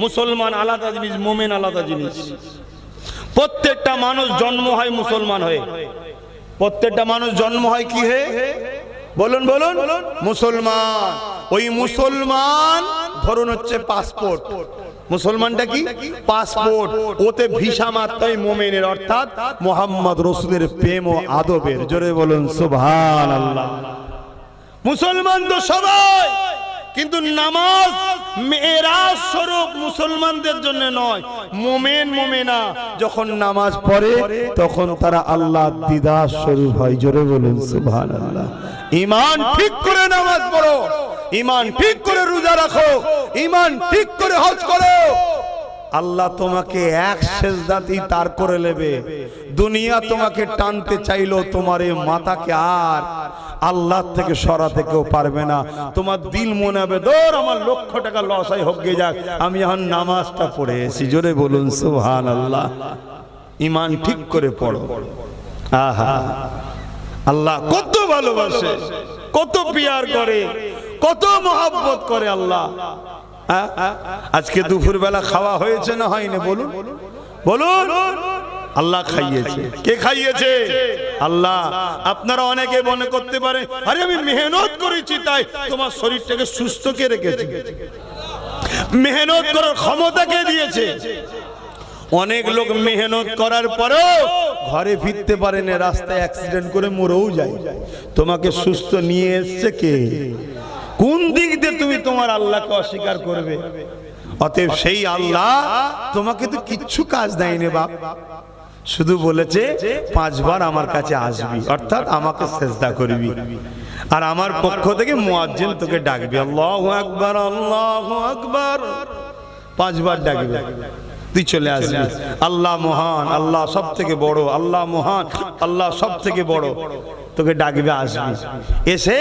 মুসলমান আলাদা জিনিস, মুমিন আলাদা জিনিস। প্রত্যেকটা মানুষ জন্ম হয় মুসলমান হয়ে। প্রত্যেকটা মানুষ জন্ম হয় কি হয়ে? বলুন বলুন, মুসলমান। ওই মুসলমান ধরুন হচ্ছে পাসপোর্ট, মুসলমানটা কি পাসপোর্ট, ওতে ভিসা মাত্রই মুমিনের অর্থাৎ মুহাম্মদ রাসূলের প্রেম ও আদবের। জোরে বলুন সুবহানাল্লাহ। মুসলমান তো সবাই, কিন্তু নামাজ মেরাজ স্বরূপ মুসলমানদের জন্য নয়। মুমিন মুমিনা যখন নামাজ পড়ে তখন তারা আল্লাহর দিদার স্বরূপ হয়। জোরে বলুন সুবহানাল্লাহ। ঈমান ঠিক করে নামাজ পড়ো, ঈমান ঠিক করে রোজা রাখো, ঈমান ঠিক করে হজ করো, আল্লাহ তোমাকে এক সেজদাতেই তার করে নেবে। দুনিয়া তোমাকে টানতে চাইলো, তোমার এই মাথাকে আর আল্লাহ থেকে সরাতে কেউ পারবে না। তোমার দিল মনে হবে দৌড় আমার লক্ষ টাকা লস হয় হোক গে যাক, আমি এখন নামাজটা পড়ে এসেছি। জোরে বলুন সুবহানাল্লাহ। ঈমান ঠিক করে পড়ো। আহা, আল্লাহ কত ভালোবাসে, কত পিয়ার করে, কত মহব্বত করে আল্লাহ। আজকে দুপুর বেলা খাওয়া হয়েছে না হয়নি বলুন বলুন? আল্লাহ খাইয়েছে। কে খাইয়েছে? আল্লাহ। আপনারা অনেকে মনে করতে পারে আরে আমি মেহনত করেছি তাই তোমার শরীরটাকে সুস্থ কে রেখেছে। মেহনত করার ক্ষমতা কে দিয়েছে? অনেক লোক মেহনত করার পরেও ঘরে ফিরতে পারে না, রাস্তায় অ্যাক্সিডেন্ট করে মরেও যায়। তোমাকে সুস্থ নিয়ে এসছে কে? কোন দিক দিয়ে তুমি তোমার আল্লাহকে অস্বীকার করবে? অতএব সেই আল্লাহ তোমাকে তো কিচ্ছু কাজ দেয়নি বাপ, শুধু বলেছে 5 বার আমার কাছে আসবি, অর্থাৎ আমাকে সেজদা করবি, আর আমার পক্ষ থেকে মুয়াজ্জিন তোকে ডাকবি, আল্লাহু আকবার আল্লাহু আকবার 5 বার ডাকবে, তুই চলে আসবি। আল্লাহ মহান, আল্লাহ সব থেকে বড়, আল্লাহ মহান, আল্লাহ সব থেকে বড়, তোকে ডাকবে, আসবি, এসে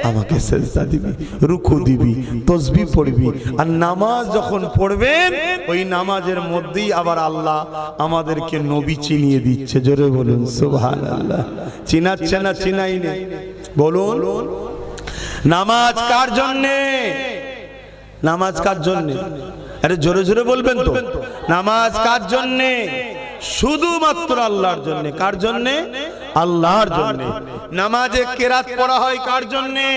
আমাকে সেজদা দিবি, রুকু দিবি, তাসবিহ পড়বি। আর নামাজ যখন পড়বেন ওই নামাজের মধ্যেই আবার আল্লাহ আমাদেরকে নবী চিনিয়ে দিচ্ছে। জোরে বলুন সুবহানাল্লাহ। চিনাচ্ছে না চিনাই নেই? বলুন নামাজ কার জন্যে? নামাজ কার জন্যে? আরে জোরে জোরে বলবেন তো। নামাজ কার জন্যে? শুধুমাত্র আল্লাহর জন্য। কার জন্যে? আল্লাহর জন্য। নামাজে কেরাত পড়া হয় কার জন্যে?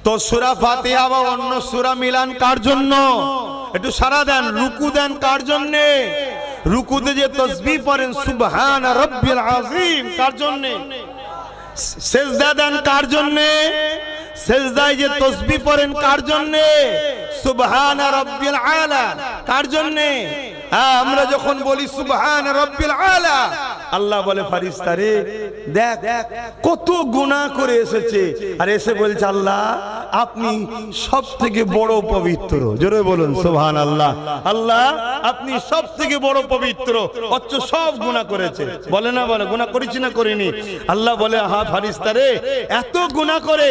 তো সূরা ফাতিহা বা অন্য সূরা মিলান কার জন্য? একটু সারা দেন। রুকু দেন কার জন্যে? রুকুতে যে তাসবিহ পড়েন সুবহান রাব্বিল আযীম কার জন্যে? সেজদা দেন কার জন্যে? সেজদায় যে তাসবিহ পড়েন কার জন্যে? সুবহান রাব্বিল আলা কার জন্যে? আমরা যখন বলি সুবহান রাব্বিল আলা, আল্লাহ বলে ফারিস্তারে দেখ কত গুনাহ করে এসেছে, আর এসে বলছে আল্লাহ আপনি সব থেকে বড় পবিত্র। জোরে বলুন সুবহানাল্লাহ। আল্লাহ আপনি সব থেকে বড় পবিত্র, অথচ সব গুনাহ করেছে। বলে না বলে গুনাহ করেছি না করিনি? আল্লাহ বলে হ্যাঁ ফারিস্তারে এত গুনাহ করে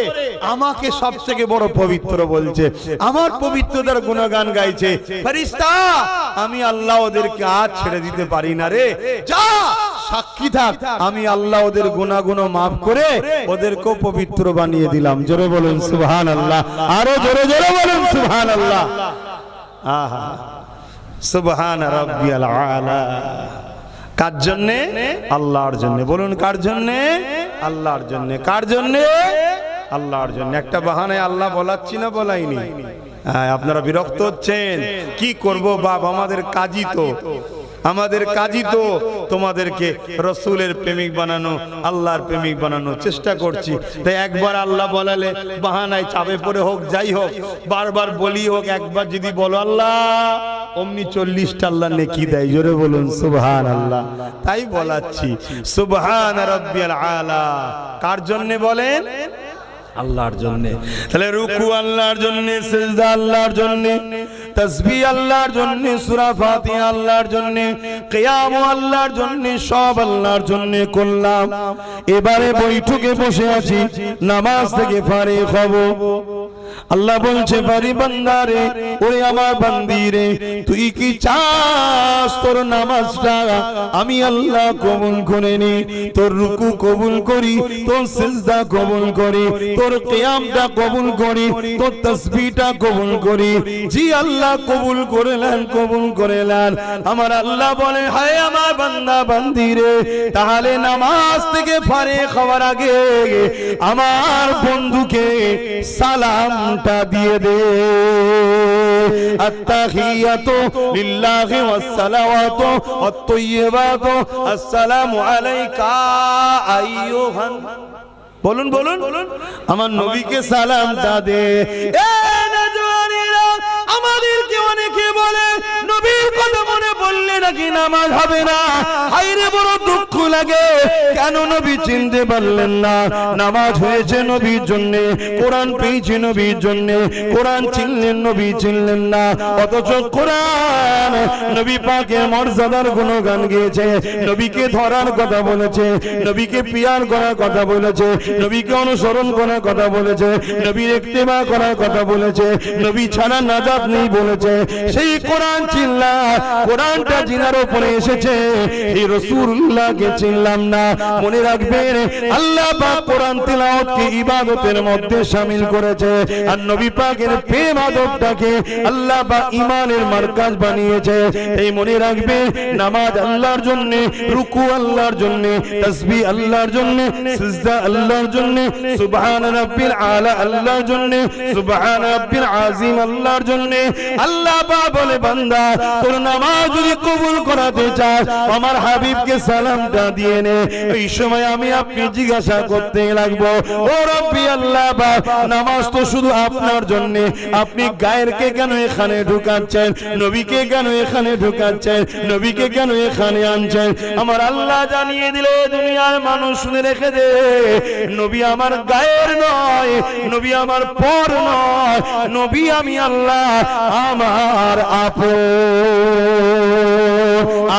আমাকে সব থেকে বড় পবিত্র বলছে, আমার পবিত্রতার গুণগান গাইছে। ফারিস্তা আমি আল্লাহ ওদেরকে আজ ছেড়ে দিতে পারি না রে, যা সাক্ষী থাক আমি আল্লাহ ওদের গুনাহগুলো মাফ করে ওদেরকেও পবিত্র বানিয়ে দিলাম। জোরে বলুন সুবহানাল্লাহ। আরো জোরে জোরে বলুন সুবহানাল্লাহ। আহা সুবহান রাব্বিয়াল আলা। কার জন্যে? আল্লাহর জন্য। বলুন কার জন্যে? আল্লাহর জন্য। কার জন্যে? আল্লাহর জন্য। একটা বাহানায় আল্লাহ বলাচ্ছি না বলাইনি? আপনারা বিরক্ত হচ্ছেন, কি করব বাপ, আমাদের কাজই তো, আমাদের কাজই তো তোমাদেরকে রসুলের প্রেমিক বানানো, আল্লাহর প্রেমিক বানানোর চেষ্টা করছি। তাই একবার আল্লাহ বলালে বাহানায় চাপে পড়ে হোক যাই হোক, বারবার বলি হোক, একবার যদি বলো আল্লাহ অমনি 40টা আল্লাহ নেকি দেয়। জোরে বলুন সুবহানাল্লাহ। তাই বলাচ্ছি সুবহান রাব্বিয়াল আলা। কার জন্য বলেন? আল্লাহর জন্য। তাহলে রুকু আল্লাহর জন্য, সিজদা আল্লাহর জন্য, তাসবিহ আল্লাহর জন্য, সূরা ফাতিহা আল্লাহর জন্য, কিয়াম আল্লাহর জন্য, সব আল্লাহর জন্য করলাম। এবারে বৈঠকে বসে আছি, নামাজ থেকে ফারিগ হব। আল্লাহ বলছে বাড়ি বান্দারে, ওরে আমার বান্দিরে, তুই কি চাস তোর নামাজটা আমি আল্লাহ কবুল করে নি, তোর রুকু কবুল করি, তোর সিজদা কবুল করি, তোর কিয়ামটা কবুল করি, তোর তাসবিহটা কবুল করি? জি আল্লাহ কবুল করলেন, কবুল করলেন। আমার আল্লাহ বলে হায় আমার বান্দা বান্দিরে, তাহলে নামাজ থেকে ফারিগ হওয়ার আগে আমার বন্ধুকে সালাম সালামটা দিয়ে দে। আত্তাহিয়াতু লিল্লাহি ওয়াস সালাওয়াতু ওয়াত তাইয়্যিবাতু আসসালামু আলাইকা আইয়ুহান, বলুন বলুন, আমার নবীকে সালামটা দে। এ নজওয়ানিরা, আমাদেরকে অনেকে বলে নবীর কথা মনে পড়লে নাকি নামাজ হবে না। হায়রে বড় দুঃখ লাগে, কেন নবী চিনতে পারলেন না? নামাজ হয়েছে নবীর জন্য, কোরআন পেয়েছে নবীর জন্য, কোরআন চিনলেন, নবী চিনলেন না। অথচ কোরআন নবী পাকের মর্যাদার গুণগান গেয়েছে, নবীকে ধরার কথা বলেছে, নবীকে পিয়ার করার কথা বলেছে, নবীকে অনুসরণ করার কথা বলেছে, নবীর ইত্তেবা করার কথা বলেছে, নবী ছাড়া নাজাত নেই বলেছে। সেই কোরআন চিনলাম, কোরআনটা জিনার উপরে এসেছে, এই রাসূলুল্লাহকে চিনলাম না। মনে রাখবেন, আল্লাহ পাক কোরআন তিলাওয়াতকে ইবাদতের মধ্যে শামিল করেছে, আর নবী পাকের প্রেম আদবটাকে আল্লাহ পাক ঈমানের মারকাজ বানিয়েছে। এই মনে রাখবেন, নামাজ আল্লাহর জন্য, রুকু আল্লাহর জন্য, তাসবিহ আল্লাহর জন্য, সিজদা আল্লাহর জন্য, সুবহান রাব্বিল আলা আল্লাহর জন্য, সুবহান রাব্বিল আযীম আল্লাহর জন্য। আল্লাহ পাক বলে, বান্দা তোর নামাজ যদি কবুল করাতে চাস, আমার হাবিবকে সালামটা দিয়ে নে। এই সময় আমি আপনি জিজ্ঞাসা করতে লাগবো, ও রব্বি আল্লাহ পাক, নামাজ তো শুধু আপনার জন্য, আপনি গায়েরকে কেন এখানে ঢুকাচ্ছেন? নবীকে কেন এখানে ঢুকাচ্ছেন? নবীকে কেন এখানে আনছেন? আমার আল্লাহ জানিয়ে দিলে দুনিয়ার মানুষ শুনে রেখে দে, নবী আমার গায়ের নয়, নবী আমার পর নয়, নবী আমি আল্লাহ আমার আপন।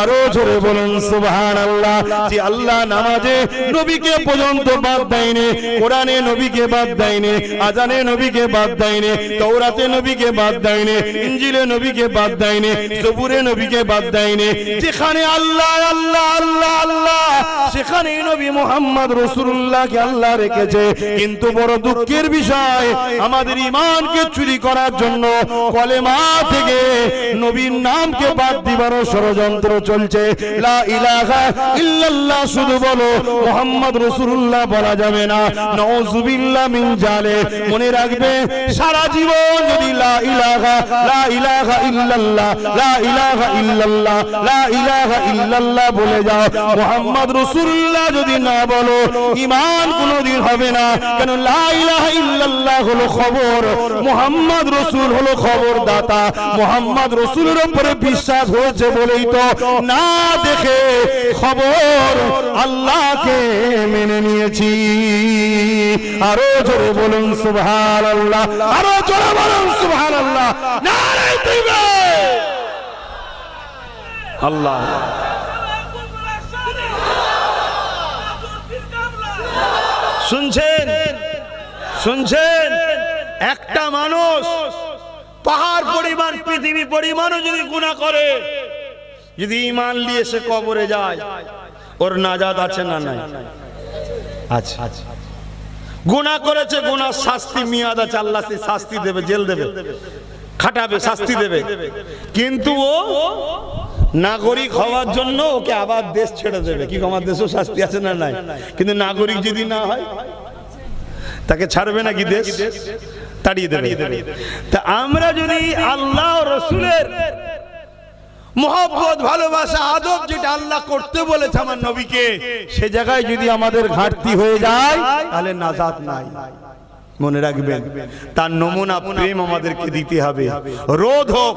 আরো জোরে বলুন সুবহানাল্লাহ। যে আল্লাহ নামাজে নবীকে পর্যন্ত বাদ দেয়নি, কোরআনে নবীকে বাদ দেয়নি, আজানে নবীকে বাদ দেয়নি, তাওরাতে নবীকে বাদ দেয়নি, ইনজিলে নবীকে বাদ দেয়নি, জবুরে নবীকে বাদ দেয়নি। যেখানে আল্লাহ আল্লাহ আল্লাহ আল্লাহ, সেখানে নবী মুহাম্মদ রাসূলুল্লাহকে আল্লাহ রেখেছে। কিন্তু বড় দুঃখের বিষয়, আমাদের ঈমানকে চুরি করার জন্য কলেমা থেকে নবীর নামকে বাদ দিবার ষড়যন্ত্র চলছে। লা ইলাহা ইল্লাল্লাহ শুধু বলো, মুহাম্মদ রাসূলুল্লাহ বলা যাবে না। নাউযুবিল্লাহ মিন যালিক। মনে রাখবে, সারা জীবন যদি লা ইলাহা ইল্লাল্লাহ, লা ইলাহা ইল্লাল্লাহ, লা ইলাহা ইল্লাল্লাহ বলে যাও, মুহাম্মদ রাসূলুল্লাহ যদি না বলো, ঈমান কোনদিন হবে না। কেন? লা ইলাহা ইল্লাল্লাহ হলো খবর, মুহাম্মদ রাসূল হলো খবর দাতা। মুহাম্মদ রাসূলের উপরে বিশ্বাস হয়েছে বলেই তো না দেখে খবর আল্লাহকে মেনে নিয়েছি। আরো জোরে বলুন সুবহানাল্লাহ, আরো জোরে বলুন সুবহানাল্লাহ। নারে তাকবীর, আল্লাহ। শুনছেন শুনছেন, একটা মানুষ পাহাড় পরিমাণ, পৃথিবী পরিমাণও যদি গুনাহ করে, যদি ঈমান নিয়ে সে কবরে যায়, ওর নাজাত আছে না নাই? আচ্ছা, গুনাহ করেছে, গুনার শাস্তি মেয়াদ আছে, আল্লাহ সে শাস্তি দেবে, জেল দেবে, খাটাবে, শাস্তি দেবে। কিন্তু ও নাগরিক হওয়ার জন্য ওকে আবার দেশ ছেড়ে দেবে। কি আমার দেশেও শাস্তি আছে না নাই? কিন্তু নাগরিক যদি না হয়, তাকে ছাড়বে নাকি দেশ? তাড়িয়ে দেবে। তা আমরা যদি আল্লাহ রাসূলের মহব্বত, ভালোবাসা, আদব যেটা আল্লাহ করতে বলেছে আমার নবীকে, সে জায়গায় যদি আমাদের ঘাটতি হয়ে যায়, তাহলে নাজাত নাই। মনে রাখবেন, তার নমুনা প্রেম আমাদেরকে দিতে হবে। রোদ হোক,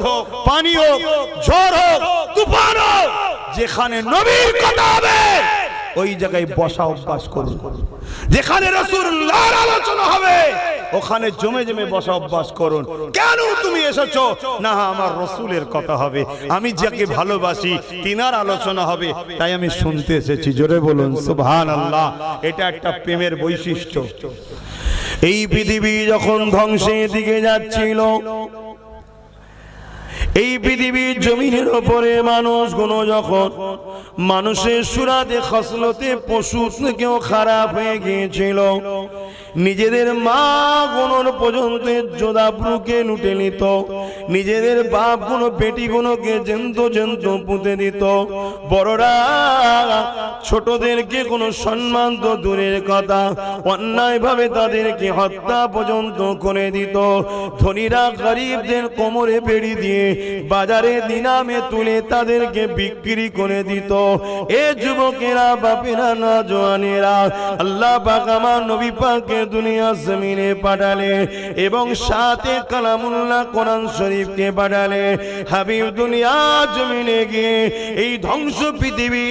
পানি হোক, ঝড় হোক, তুফান হোক, যেখানে নবীর কথা হবে ওই জায়গায় বসা অভ্যাস করুন। যেখানে রাসূলুল্লাহর আলোচনা হবে ওখানে জমে জমে বসা অভ্যাস করুন। কেন তুমি এসেছো? না, আমার রাসূলের কথা হবে, আমি যাকে ভালোবাসি তিনার আলোচনা হবে, তাই আমি শুনতে এসেছি। জোরে বলুন সুবহানাল্লাহ। এটা একটা প্রেমের বৈশিষ্ট্য। এই পৃথিবী যখন ধ্বংসের দিকে যাচ্ছিল, এই পৃথিবীর জমিনের উপরে মানুষগুলো যখন মানুষের সুরাতে খসলতে পশু থেকেও খারাপ হয়ে গিয়েছিল, নিজেদের মা গুনোর পর্যন্ত জোদাবরুকে লুটে নিত, নিজেদের বাপ গুনো বেটি গুনোকে জেন্ত জেন্ত পুঁতে দিত। বড়রা ছোটদেরকে কোনো সম্মান তো দূরের কথা, অন্যায় ভাবে তাদেরকে হত্যা পর্যন্ত করে দিত। ধনীরা গরিবদের কোমরে বেড়ি দিয়ে বাজারে দিনামে তুলে তাদেরকে বিক্রি করে দিত। এ যুবকেরা, বাপেরা, না জওয়ানেরা, আল্লাহ পাক আমার নবী পাককে দুনিয়া জমিনে পাঠালে এবং সাথে কালামুল্লাহ কোরআন শরীফকে পাঠালে। হাবিব দুনিয়া জমিনে গিয়ে এই ধ্বংস পৃথিবী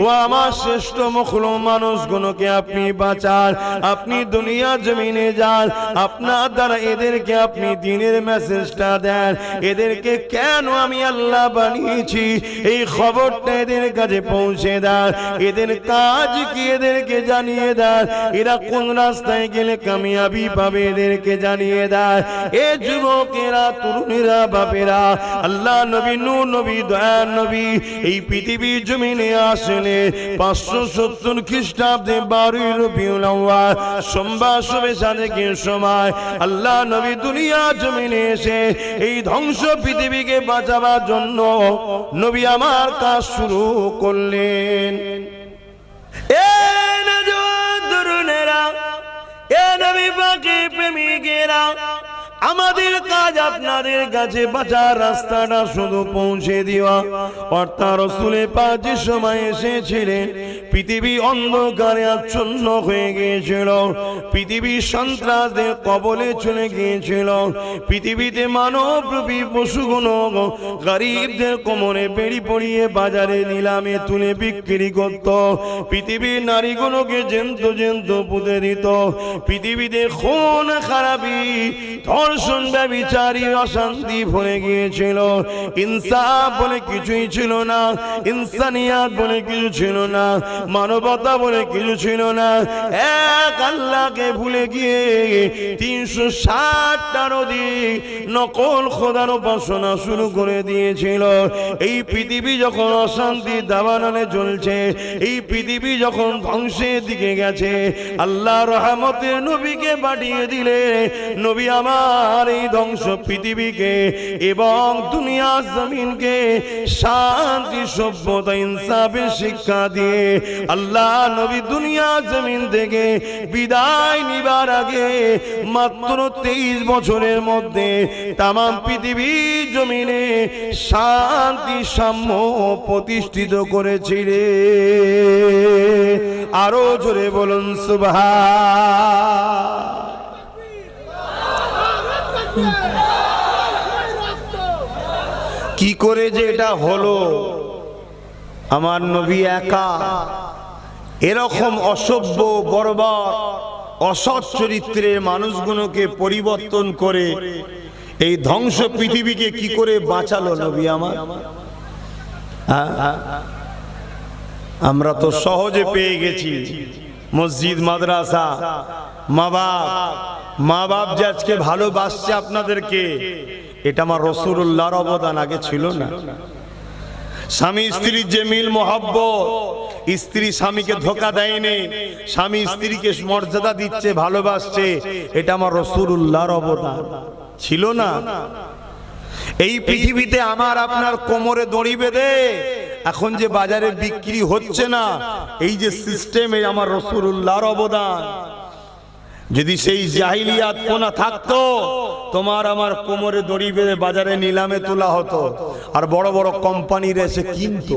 ও আমার শ্রেষ্ঠ মখলুক মানুষগুলোকে আপনি বাঁচান, আপনি দুনিয়া জমিনে যান, আপনার দ্বারা এদেরকে আপনি দ্বীনের মেসেজটা দেন। এদেরকে কেন আমি আল্লাহ বানিয়েছি এই খবরটা এদের কাছে পৌঁছে দেন। এদের কাজ কি এদেরকে জানিয়ে দেন। এরা কোন রাস্তায় গেলে কামিয়াবি পাবে এদেরকে জানিয়ে দেন। এ যুবকেরা, তরুণীরা, বাপেরা, আল্লাহ নবী, নূর নবী, দয়ার নবী এই পৃথিবীর জমিনে আসলে 570 খ্রিস্টাব্দে 12 রবিউল আউয়াল সোমবার শুভে সাদেকের সময় আল্লাহ নবী দুনিয়া জমিনে এসে এই ধ্বংস পৃথিবীকে বাঁচাবার জন্য নবী আমার কাজ শুরু করলেন। এ নওজোয়ান তরুণেরা, এ নবী পাকের প্রেমিকেরা, আমাদের কাজ আপনাদের কাছে বাঁচার রাস্তাটা শুধু পৌঁছে দেওয়া। অর্থাৎ রাসূলের পাক যে সময় এসেছিলেন পৃথিবী অন্ধকারে আচ্ছন্ন হয়ে গিয়েছিল, পৃথিবী সন্ত্রাসদের কবলে চলে গিয়েছিল, পৃথিবীতে মানবরূপী পশুগুলো গরিবদের কোমরে বেড়ি পরিয়ে বাজারে নিলামে তুলে বিক্রি করত, পৃথিবীর নারীগুলোকে জেন্ত জেন্ত পুঁতে দিত, পৃথিবীতে খুন খারাপি ধর্ষণ ব্যভিচারী অশান্তি ভরে গিয়েছিল। ইনসাফ বলে কিছুই ছিল না, ইনসানিয়াত বলে কিছু ছিল না, মানবতা বলে কিছু ছিল না। এক আল্লাহকে ভুলে গিয়ে 360টার অধিক নকল খোদার উপাসনা শুরু করে দিয়েছিল। এই পৃথিবী যখন অশান্তি দাবানলে চলছে, এই পৃথিবী যখন ধ্বংসের দিকে গেছে, আল্লাহ রহমতের নবীকে পাঠিয়ে দিলে নবী আমার এই ধ্বংস পৃথিবীকে এবং দুনিয়া জমিনকে শান্তি, সভ্যতা, ইনসাফের শিক্ষা দিয়ে আল্লাহ নবী দুনিয়া জমিন থেকে বিদায় নিবার আগে মাত্র 23 বছরের মধ্যে তাম পৃথিবীর জমিনে শান্তি সাম্য প্রতিষ্ঠিত করেছিলেন। আরো জোরে বলুন সুবহান। কি করে যে এটা হলো? আমার নবী একা এরকম অসভ্য, বর্বর, অসৎ চরিত্রের মানুষগুলোকে পরিবর্তন করে এই ধ্বংস পৃথিবীকে কি করে বাঁচালো নবী আমার? আমরা তো সহজে পেয়ে গেছি মসজিদ, মাদ্রাসা, মা বাপ যে আজকে ভালোবাসছে আপনাদেরকে, এটা আমার রাসূলুল্লাহর অবদান, আগে ছিল না। স্বামী স্ত্রীর যে মিল মহব্বত, স্ত্রী স্বামীকে ধোঁকা দেয়নি, স্বামী স্ত্রীকে মর্যাদা দিচ্ছে, ভালোবাসছে, এটা আমার রাসূলুল্লাহর অবদান, ছিল না। এই পৃথিবীতে আমার আপনার কোমরে দড়ি বেঁধে এখন যে বাজারে বিক্রি হচ্ছে না, এই যে সিস্টেমে আমার রাসূলুল্লাহর অবদান। যদি সেই জাহিলিয়াত কোনা থাকতো, তোমার আমার কোমরে দড়ি বেঁধে বাজারে নিলামে তোলা হতো আর বড় বড় কোম্পানিরা এসে কিনতো।